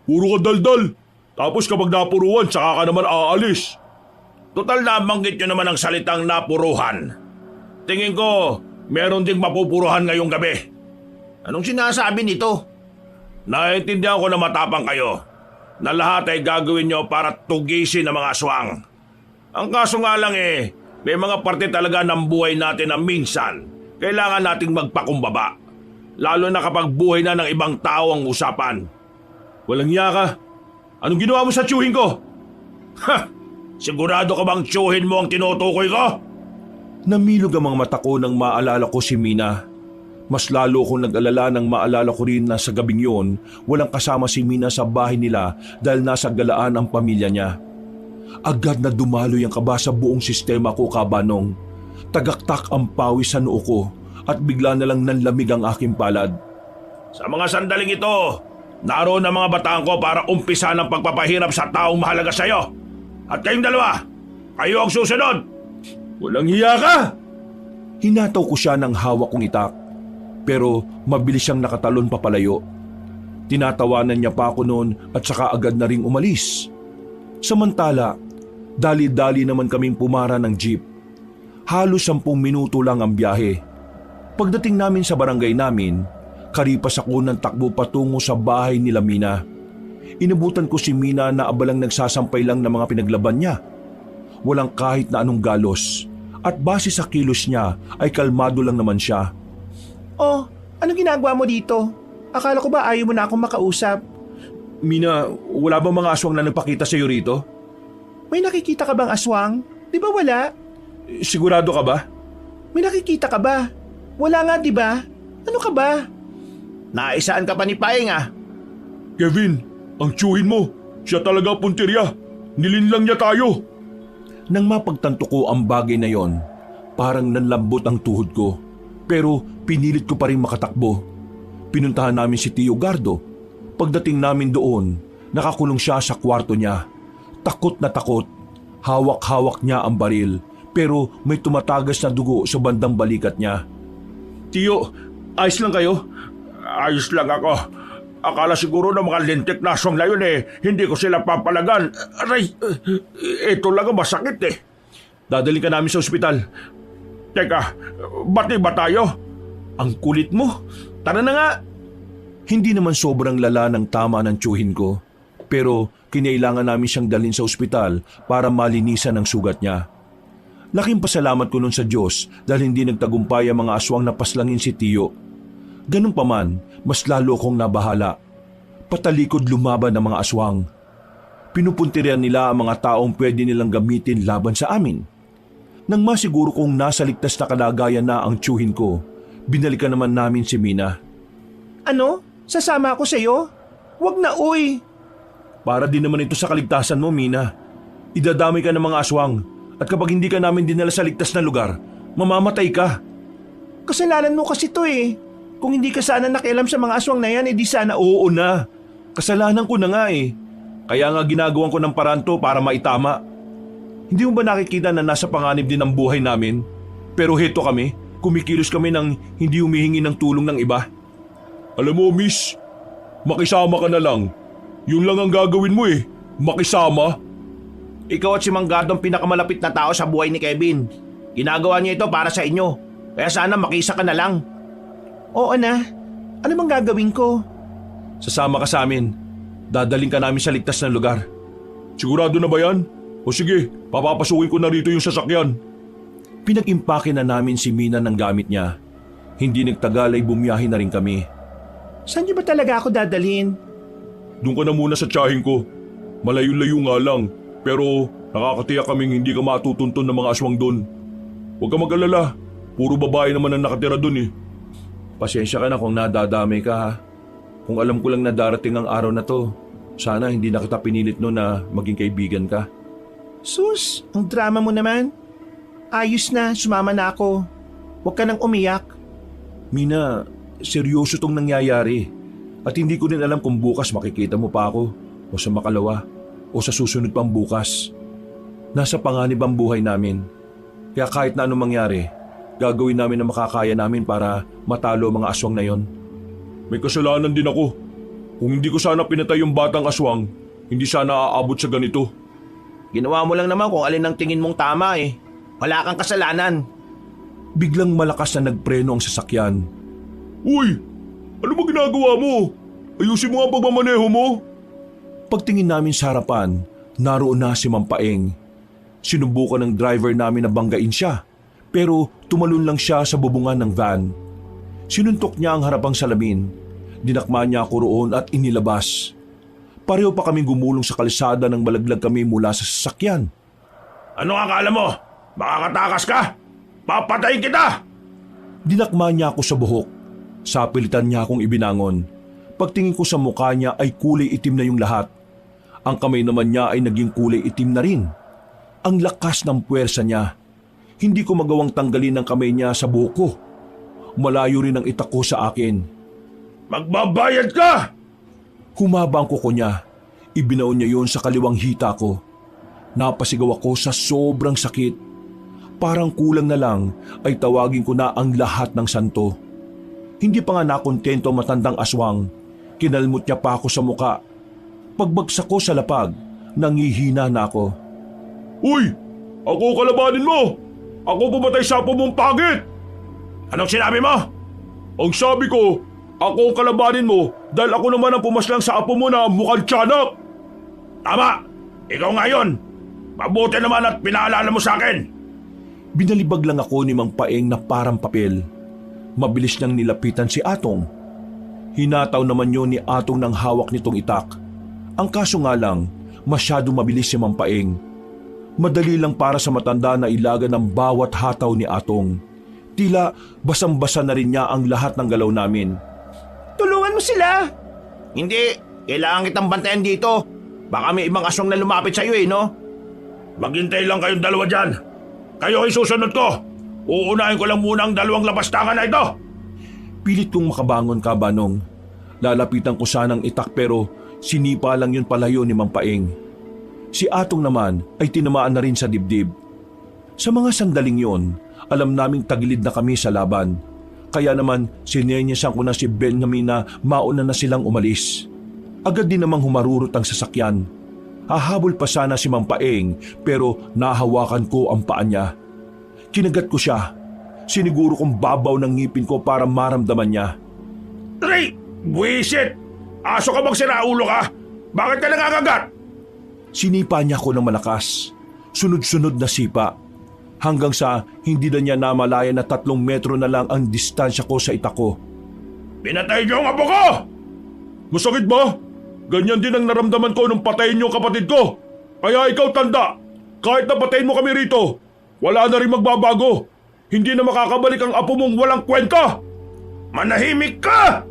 Puro ka daldal. Tapos kapag napuruan, saka ka naman aalis. Total na banggit nyo naman ang salitang napuruhan. Tingin ko, meron ding mapupuruhan ngayong gabi. Anong sinasabi nito? Naiintindihan ko na matapang kayo. Na lahat ay gagawin nyo para tugisin ang mga aswang. Ang kaso nga lang may mga parte talaga ng buhay natin na minsan kailangan nating magpakumbaba. Lalo na kapag buhay na ng ibang tao ang usapan. Walang iya ka. Anong ginawa mo sa tiyuhin ko? Ha! Sigurado ka bang tiyuhin mo ang tinutukoy ko? Namilog ang mga mata ko nang maalala ko si Mina. Mas lalo akong nag-alala nang maalala ko rin na sa gabing yon, walang kasama si Mina sa bahay nila dahil nasa galaan ang pamilya niya. Agad na dumaloy ang kaba sa buong sistema ko, Kabanong. Tagaktak ang pawis sa noo ko at bigla na lang nanlamig ang aking palad. Sa mga sandaling ito, naroon ang mga bataan ko para umpisa ng pagpapahirap sa taong mahalaga sa iyo. At kayong dalawa, kayo ang susunod! Walang hiya ka! Hinataw ko siya ng hawak kong itak, pero mabilis siyang nakatalon papalayo. Tinatawanan niya pa ako noon at saka agad na ring umalis. Samantala, dali-dali naman kaming pumara ng jeep. Halos 10 minuto lang ang biyahe. Pagdating namin sa barangay namin, Karipas ako ng takbo patungo sa bahay nila Mina. Inabutan ko si Mina na abalang nagsasampay lang ng mga pinaglaban niya. Walang kahit na anong galos. At base sa kilos niya ay kalmado lang naman siya. Oh, anong ginagawa mo dito? Akala ko ba ayaw mo na akong makausap? Mina, wala bang mga aswang na nagpakita sa iyo rito? May nakikita ka bang aswang? Di ba wala? Sigurado ka ba? May nakikita ka ba? Wala nga, di ba? Ano ka ba? Naisaan ka pa ni Paeng ah. Kevin, ang tiyuhin mo. Siya talaga puntirya. Nilinlang niya tayo. Nang mapagtanto ko ang bagay na yon, parang nanlambot ang tuhod ko. Pero pinilit ko pa rin makatakbo. Pinuntahan namin si Tio Gardo. Pagdating namin doon, nakakulong siya sa kwarto niya. Takot na takot. Hawak-hawak niya ang baril, pero may tumatagas na dugo sa bandang balikat niya. Tiyo, ayos lang kayo? Ayos lang ako. Akala siguro ng mga lintik na aswang na yun hindi ko sila papalagan. Aray, ito lang ang masakit Dadalhin ka namin sa ospital. Teka, bati ba tayo? Ang kulit mo. Tara na nga. Hindi naman sobrang lala ng tama ng tiyuhin ko. Pero kinailangan namin siyang dalhin sa ospital para malinisan ang sugat niya. Laking pasalamat ko nun sa Diyos dahil hindi nagtagumpay ang mga aswang na paslangin si Tiyo. Ganun pa man, mas lalo kong nabahala. Patalikod lumaban ang mga aswang. Pinupuntirian nila ang mga taong pwede nilang gamitin laban sa amin. Nang masiguro kong nasa ligtas na kalagayan na ang tiyuhin ko, binalikan naman namin si Mina. Ano? Sasama ako sa'yo? Wag na, uy! Para din naman ito sa kaligtasan mo, Mina. Idadamay ka ng mga aswang at kapag hindi ka namin dinala sa ligtas na lugar, mamamatay ka. Kasalanan mo kasi to Kung hindi ka sana nakialam sa mga aswang na yan, edi sana Oo na. Kasalanan ko na nga Kaya nga ginagawan ko ng paraan to para maitama. Hindi mo ba nakikita na nasa panganib din ang buhay namin? Pero heto kami, kumikilos kami nang hindi humihingi ng tulong ng iba. Alam mo, miss, makisama ka na lang. Yun lang ang gagawin mo makisama. Ikaw at si Mang Gardo ang pinakamalapit na tao sa buhay ni Kevin. Ginagawa niya ito para sa inyo. Kaya sana makisa ka na lang. Oo na. Ano bang gagawin ko? Sasama ka sa amin. Dadaling ka namin sa ligtas na lugar. Sigurado na ba yan? O sige, papapasukin ko na rito yung sasakyan. Pinag-impake na namin si Mina ng gamit niya. Hindi nagtagal ay bumiyahe na rin kami. Saan niyo ba talaga ako dadalhin? Doon ka na muna sa tiyahin ko. Malayo-layo nga lang, pero nakakatiyak kaming hindi ka matutuntun ng mga aswang doon. Huwag ka mag-alala, puro babae naman ang nakatira doon Pasensya ka na kung nadadamay ka ha. Kung alam ko lang na darating ang araw na to, sana hindi na kita pinilit no na maging kaibigan ka. Sus, ang drama mo naman. Ayos na, sumama na ako. Huwag ka nang umiyak. Mina, seryoso tong nangyayari. At hindi ko din alam kung bukas makikita mo pa ako o sa makalawa o sa susunod pang bukas. Nasa panganib ang buhay namin. Kaya kahit na anong mangyari, gagawin namin ang makakaya namin para matalo ang mga aswang na yon. May kasalanan din ako. Kung hindi ko sana pinatay yung batang aswang, hindi sana aabot sa ganito. Ginawa mo lang naman kung alin ang tingin mong tama Wala kang kasalanan. Biglang malakas na nagpreno ang sasakyan. Uy! Ano ba ginagawa mo? Ayusin mo ang pagmamaneho mo. Pagtingin namin sa harapan, naroon na si Mampaeng. Sinubukan ng driver namin na banggain siya, pero tumalon lang siya sa bubungan ng van. Sinuntok niya ang harapang salamin. Dinakma niya ako roon at inilabas. Pareho pa kaming gumulong sa kalsada nang malaglag kami mula sa sasakyan. Ano akala mo? Makakatakas ka? Papatayin kita! Dinakma niya ako sa buhok. Sapilitan niya akong ibinangon. Pagtingin ko sa mukha niya ay kulay itim na yung lahat. Ang kamay naman niya ay naging kulay itim na rin. Ang lakas ng puwersa niya. Hindi ko magawang tanggalin ang kamay niya sa buhok ko. Malayo rin ang itak ko sa akin. Magbabayad ka! Humaba ang kuko niya. Ibinaon niya yon sa kaliwang hita ko. Napasigaw ako sa sobrang sakit. Parang kulang na lang ay tawagin ko na ang lahat ng santo. Hindi pa nga nakontento matandang aswang. Kinalmot niya pa ako sa muka. Pagbagsak ko sa lapag, nangihina na ako. Uy! Ako kalabanin mo! Ako pumatay sa apo mong pangit! Anong sinabi mo? Ang sabi ko, Ako ang kalabanin mo dahil ako naman ang pumaslang sa apo mo na mukhang tiyanak. Tama! Ikaw nga yun! Mabuti naman at pinaalala mo sa akin. Binalibag lang ako ni Mang Paeng na parang papel. Mabilis niyang nilapitan si Atong. Hinataw naman yun ni Atong ng hawak nitong itak. Ang kaso nga lang, masyado mabilis si Mang Paeng. Madali lang para sa matanda na ilaga ng bawat hataw ni Atong. Tila basang-basa na rin niya ang lahat ng galaw namin. Tulungan mo sila! Hindi, kailangan kitang bantayan dito. Baka may ibang aswang na lumapit sa'yo no? Maghintay lang kayong dalawa dyan. Kayo ay susunod ko. Uunahin ko lang muna ang dalawang labastangan na ito. Pilit kong makabangon ka, Banong. Lalapitan ko sanang itak pero sinipa lang yun palayo ni Mang Paeng. Si Atong naman ay tinamaan na rin sa dibdib. Sa mga sandaling yon, alam naming tagilid na kami sa laban. Kaya naman sineryesan ko na si Benjamin na mauna na silang umalis. Agad din namang humarurot ang sasakyan. Hahabol pa sana si Mang Paeng pero nahawakan ko ang paa niya. Kinagat ko siya. Siniguro kong babaw ng ngipin ko para maramdaman niya. Ray! Buwisit! Aso ka bang sinaulo ka? Bakit ka nangangagat? Sinipa niya ako ng malakas. Sunod-sunod na sipa. Hanggang sa hindi na niya namalaya na 3 metro na lang ang distansya ko sa itak ko. Pinatay niyo ang apo ko! Masakit ba? Ganyan din ang naramdaman ko nung patayin niyo ang kapatid ko. Kaya ikaw tanda, kahit na patayin mo kami rito, wala na rin magbabago. Hindi na makakabalik ang apo mong walang kwenta. Manahimik ka!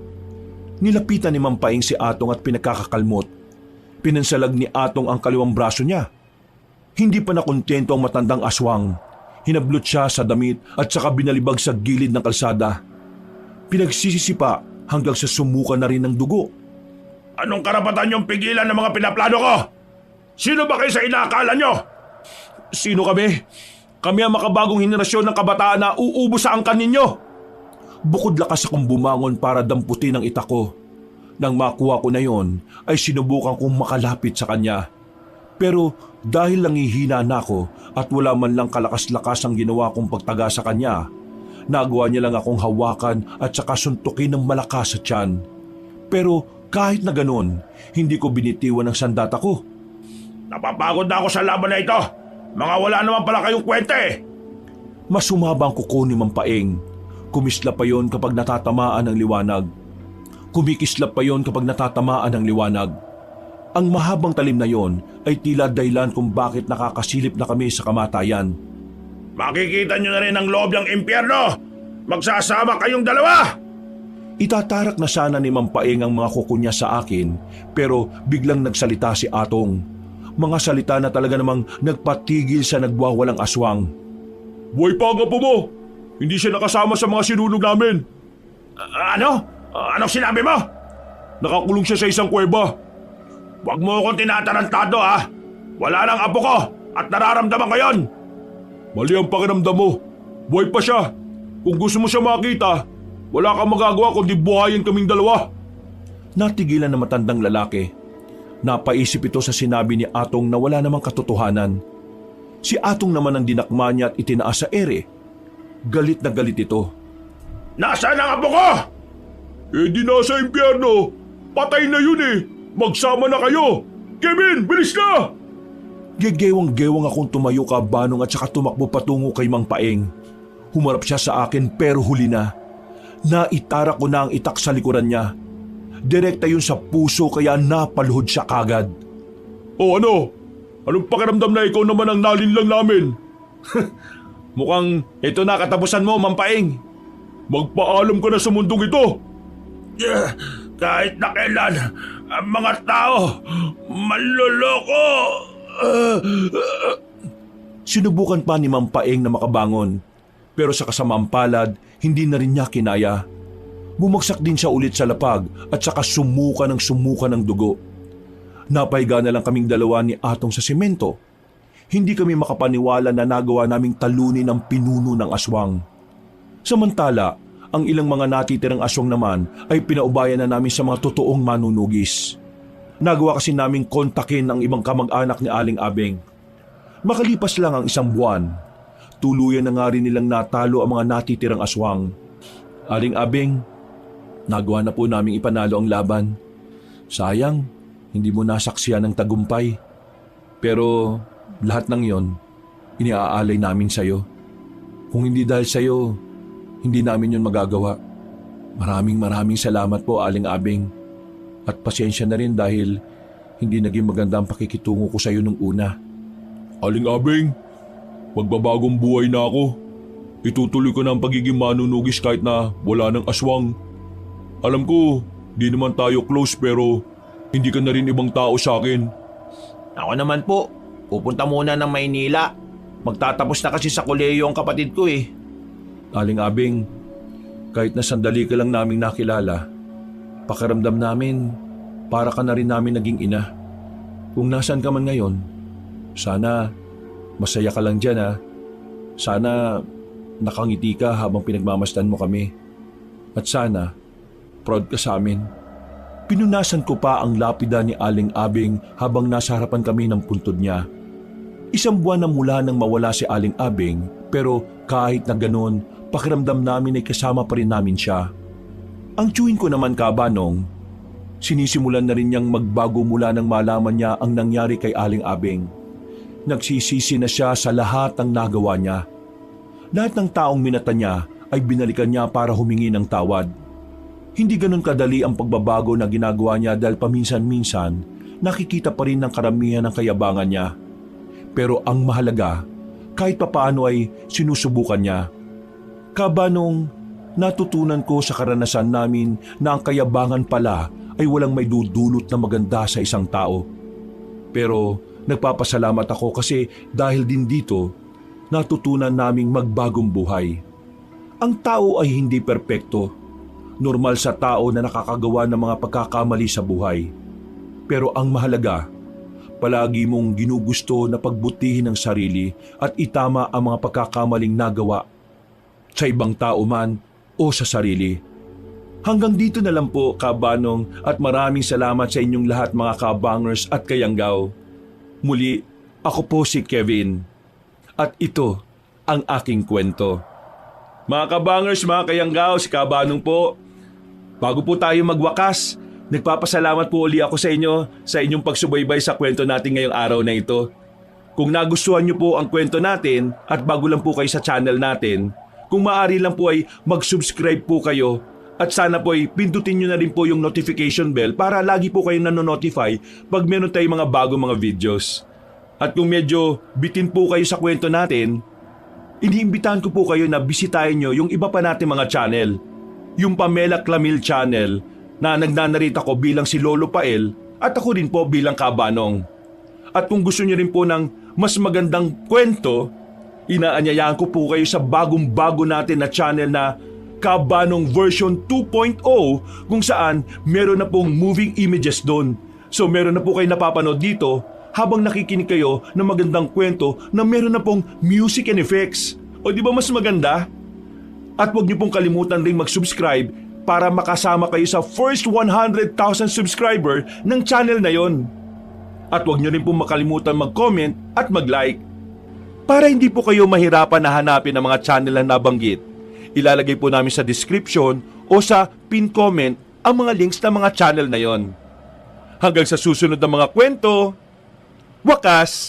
Nilapitan ni Mang Paeng si Atong at pinagkakakalmot. Pinansalag ni Atong ang kaliwang braso niya. Hindi pa nakontento ang matandang aswang. Hinablot siya sa damit at saka binalibag sa gilid ng kalsada. Pinagsisisipa hanggang sa sumuka na rin ng dugo. Anong karapatan niyong pigilan ng mga pinaplano ko? Sino ba kayo sa inaakala niyo? Sino kami? Kami ang makabagong henerasyon ng kabataan na uubos sa angkan ninyo. Bukod lakas akong bumangon para damputin ang itak ko. Nang makuha ko na yon, ay sinubukan kong makalapit sa kanya. Pero dahil nangihina na ako at wala man lang kalakas-lakas ang ginawa kong pagtaga sa kanya, nagawa niya lang akong hawakan at saka suntukin ng malakas sa tiyan. Pero kahit na ganun, hindi ko binitiwan ang sandata ko. Napapagod na ako sa laban na ito. Mga wala naman pala kayong kwenta eh. Mas humaba ang kuko ni Mang Paeng. Kumislap pa yon kapag natatamaan ng liwanag. Kumikislap pa yon kapag natatamaan ng liwanag. Ang mahabang talim na yon ay tila dahilan kung bakit nakakasilip na kami sa kamatayan. Makikita nyo na rin ang loob ng impyerno. Magsasama kayong dalawa. Itatarak na sana ni Mang Paeng ang mga kuko niya sa akin pero biglang nagsalita si Atong. Mga salita na talaga namang nagpatigil sa nagwawalang aswang. Buhay pa ang apo mo. Hindi siya nakasama sa mga sinunog namin. Ano? Anong sinabi mo? Nakakulong siya sa isang kuweba. Huwag mo akong tinatarantado ha. Wala nang apo ko at nararamdaman ko yon. Mali ang pakiramdam mo. Buhay pa siya. Kung gusto mo siya makita, wala kang magagawa kundi buhayin kaming dalawa. Natigilan na matandang lalaki. Napaisip ito sa sinabi ni Atong na wala namang katotohanan. Si Atong naman ang dinakma niya at itinaas sa ere. Galit na galit ito. Nasaan ang apo ko? Eh di nasa impyerno. Patay na yun eh. Magsama na kayo. Kevin, bilis na! Gegewang-gewang akong tumayo ka, Banong, at saka tumakbo patungo kay Mang Paeng. Humarap siya sa akin pero huli na. Naitara ko na ang itak sa likuran niya. Direkta yun sa puso kaya napaluhod siya kagad. O ano? Anong pakiramdam na ikaw naman ang nalinlang namin? Mukhang ito na katapusan mo, Mang Paeng. Magpaalam ka na sa mundong ito. Kahit na kailan, ang mga tao, manloloko. Sinubukan pa ni Mang Paeng na makabangon. Pero sa kasamaang palad, hindi na rin niya kinaya. Bumagsak din siya ulit sa lapag at saka sumuka ng dugo. Napahiga na lang kaming dalawa ni Atong sa semento. Hindi kami makapaniwala na nagawa naming talunin ang pinuno ng aswang. Samantala, ang ilang mga natitirang aswang naman ay pinaubayan na namin sa mga totoong manunugis. Nagawa kasi naming kontakin ang ibang kamag-anak ni Aling Abeng. Makalipas lang ang 1 buwan, tuluyan na nga rin nilang natalo ang mga natitirang aswang. Aling Abeng, Nagawa na po naming ipanalo ang laban. Sayang, hindi mo nasaksiyan ng tagumpay. Pero lahat ng yon, iniaalay namin sa'yo. Kung hindi dahil sa'yo, hindi namin yon magagawa. Maraming salamat po, Aling Abing. At pasensya na rin dahil hindi naging maganda ang pakikitungo ko sa'yo nung una. Aling Abing, magbabagong buhay na ako. Itutuloy ko na ang pagiging manunugis kahit na wala ng aswang. Alam ko, di naman tayo close pero hindi ka na rin ibang tao sa akin. Ako naman po, pupunta muna ng Maynila. Magtatapos na kasi sa kolehiyo ang kapatid ko eh. Aling Abing, kahit na sandali ka lang naming nakilala, pakiramdam namin para ka na rin namin naging ina. Kung nasaan ka man ngayon, sana masaya ka lang dyan ha. Sana nakangiti ka habang pinagmamasdan mo kami. At sana, proud ka sa amin. Pinunasan ko pa ang lapida ni Aling Abing habang nasa harapan kami ng puntod niya. Isang buwan na mula nang mawala si Aling Abing, pero kahit na ganon, pakiramdam namin ay kasama pa rin namin siya. Ang tiyuhin ko naman, Kabanong, sinisimulan na rin niyang magbago mula nang malaman niya ang nangyari kay Aling Abing. Nagsisisi na siya sa lahat ng nagawa niya. Lahat ng taong minata niya ay binalikan niya para humingi ng tawad. Hindi ganun kadali ang pagbabago na ginagawa niya dahil paminsan-minsan nakikita pa rin ng karamihan ng kayabangan niya. Pero ang mahalaga, kahit papaano ay sinusubukan niya. Kabanong, natutunan ko sa karanasan namin na ang kayabangan pala ay walang may dudulot na maganda sa isang tao. Pero nagpapasalamat ako kasi dahil din dito, natutunan naming magbagong buhay. Ang tao ay hindi perpekto. Normal sa tao na nakakagawa ng mga pagkakamali sa buhay. Pero ang mahalaga, palagi mong ginugusto na pagbutihin ang sarili at itama ang mga pagkakamaling nagawa sa ibang tao man o sa sarili. Hanggang dito na lang po, Kabanong, at maraming salamat sa inyong lahat mga kabangers at kayanggaw. Muli, ako po si Kevin. At ito ang aking kwento. Mga kabangers, mga kayanggaw, si Kabanong po. Bago po tayo magwakas, nagpapasalamat po uli ako sa inyo sa inyong pagsubaybay sa kwento natin ngayong araw na ito. Kung nagustuhan niyo po ang kwento natin at bago lang po kayo sa channel natin, kung maaari lang po ay mag-subscribe po kayo at sana po ay pindutin niyo na rin po yung notification bell para lagi po kayong nanonotify pag meron tayong mga bagong mga videos. At kung medyo bitin po kayo sa kwento natin, iniimbitahan ko po kayo na bisitahin nyo yung iba pa natin mga channel. Yung Pamela Clamil channel na nagnanarita ko bilang si Lolo Pael at ako rin po bilang Kabanong. At kung gusto nyo rin po ng mas magandang kwento, inaanyayahan ko po kayo sa bagong-bago natin na channel na Kabanong version 2.0 kung saan meron na pong moving images doon. So meron na po kayo napapanood dito habang nakikinig kayo ng magandang kwento na meron na pong music and effects. O di ba mas maganda? At huwag niyo pong kalimutan ring mag-subscribe para makasama kayo sa first 100,000 subscriber ng channel na yon. At huwag niyo rin pong makalimutan mag-comment at mag-like. Para hindi po kayo mahirapan na hanapin ang mga channel na nabanggit, ilalagay po namin sa description o sa pin comment ang mga links ng mga channel na yon. Hanggang sa susunod na mga kwento, wakas!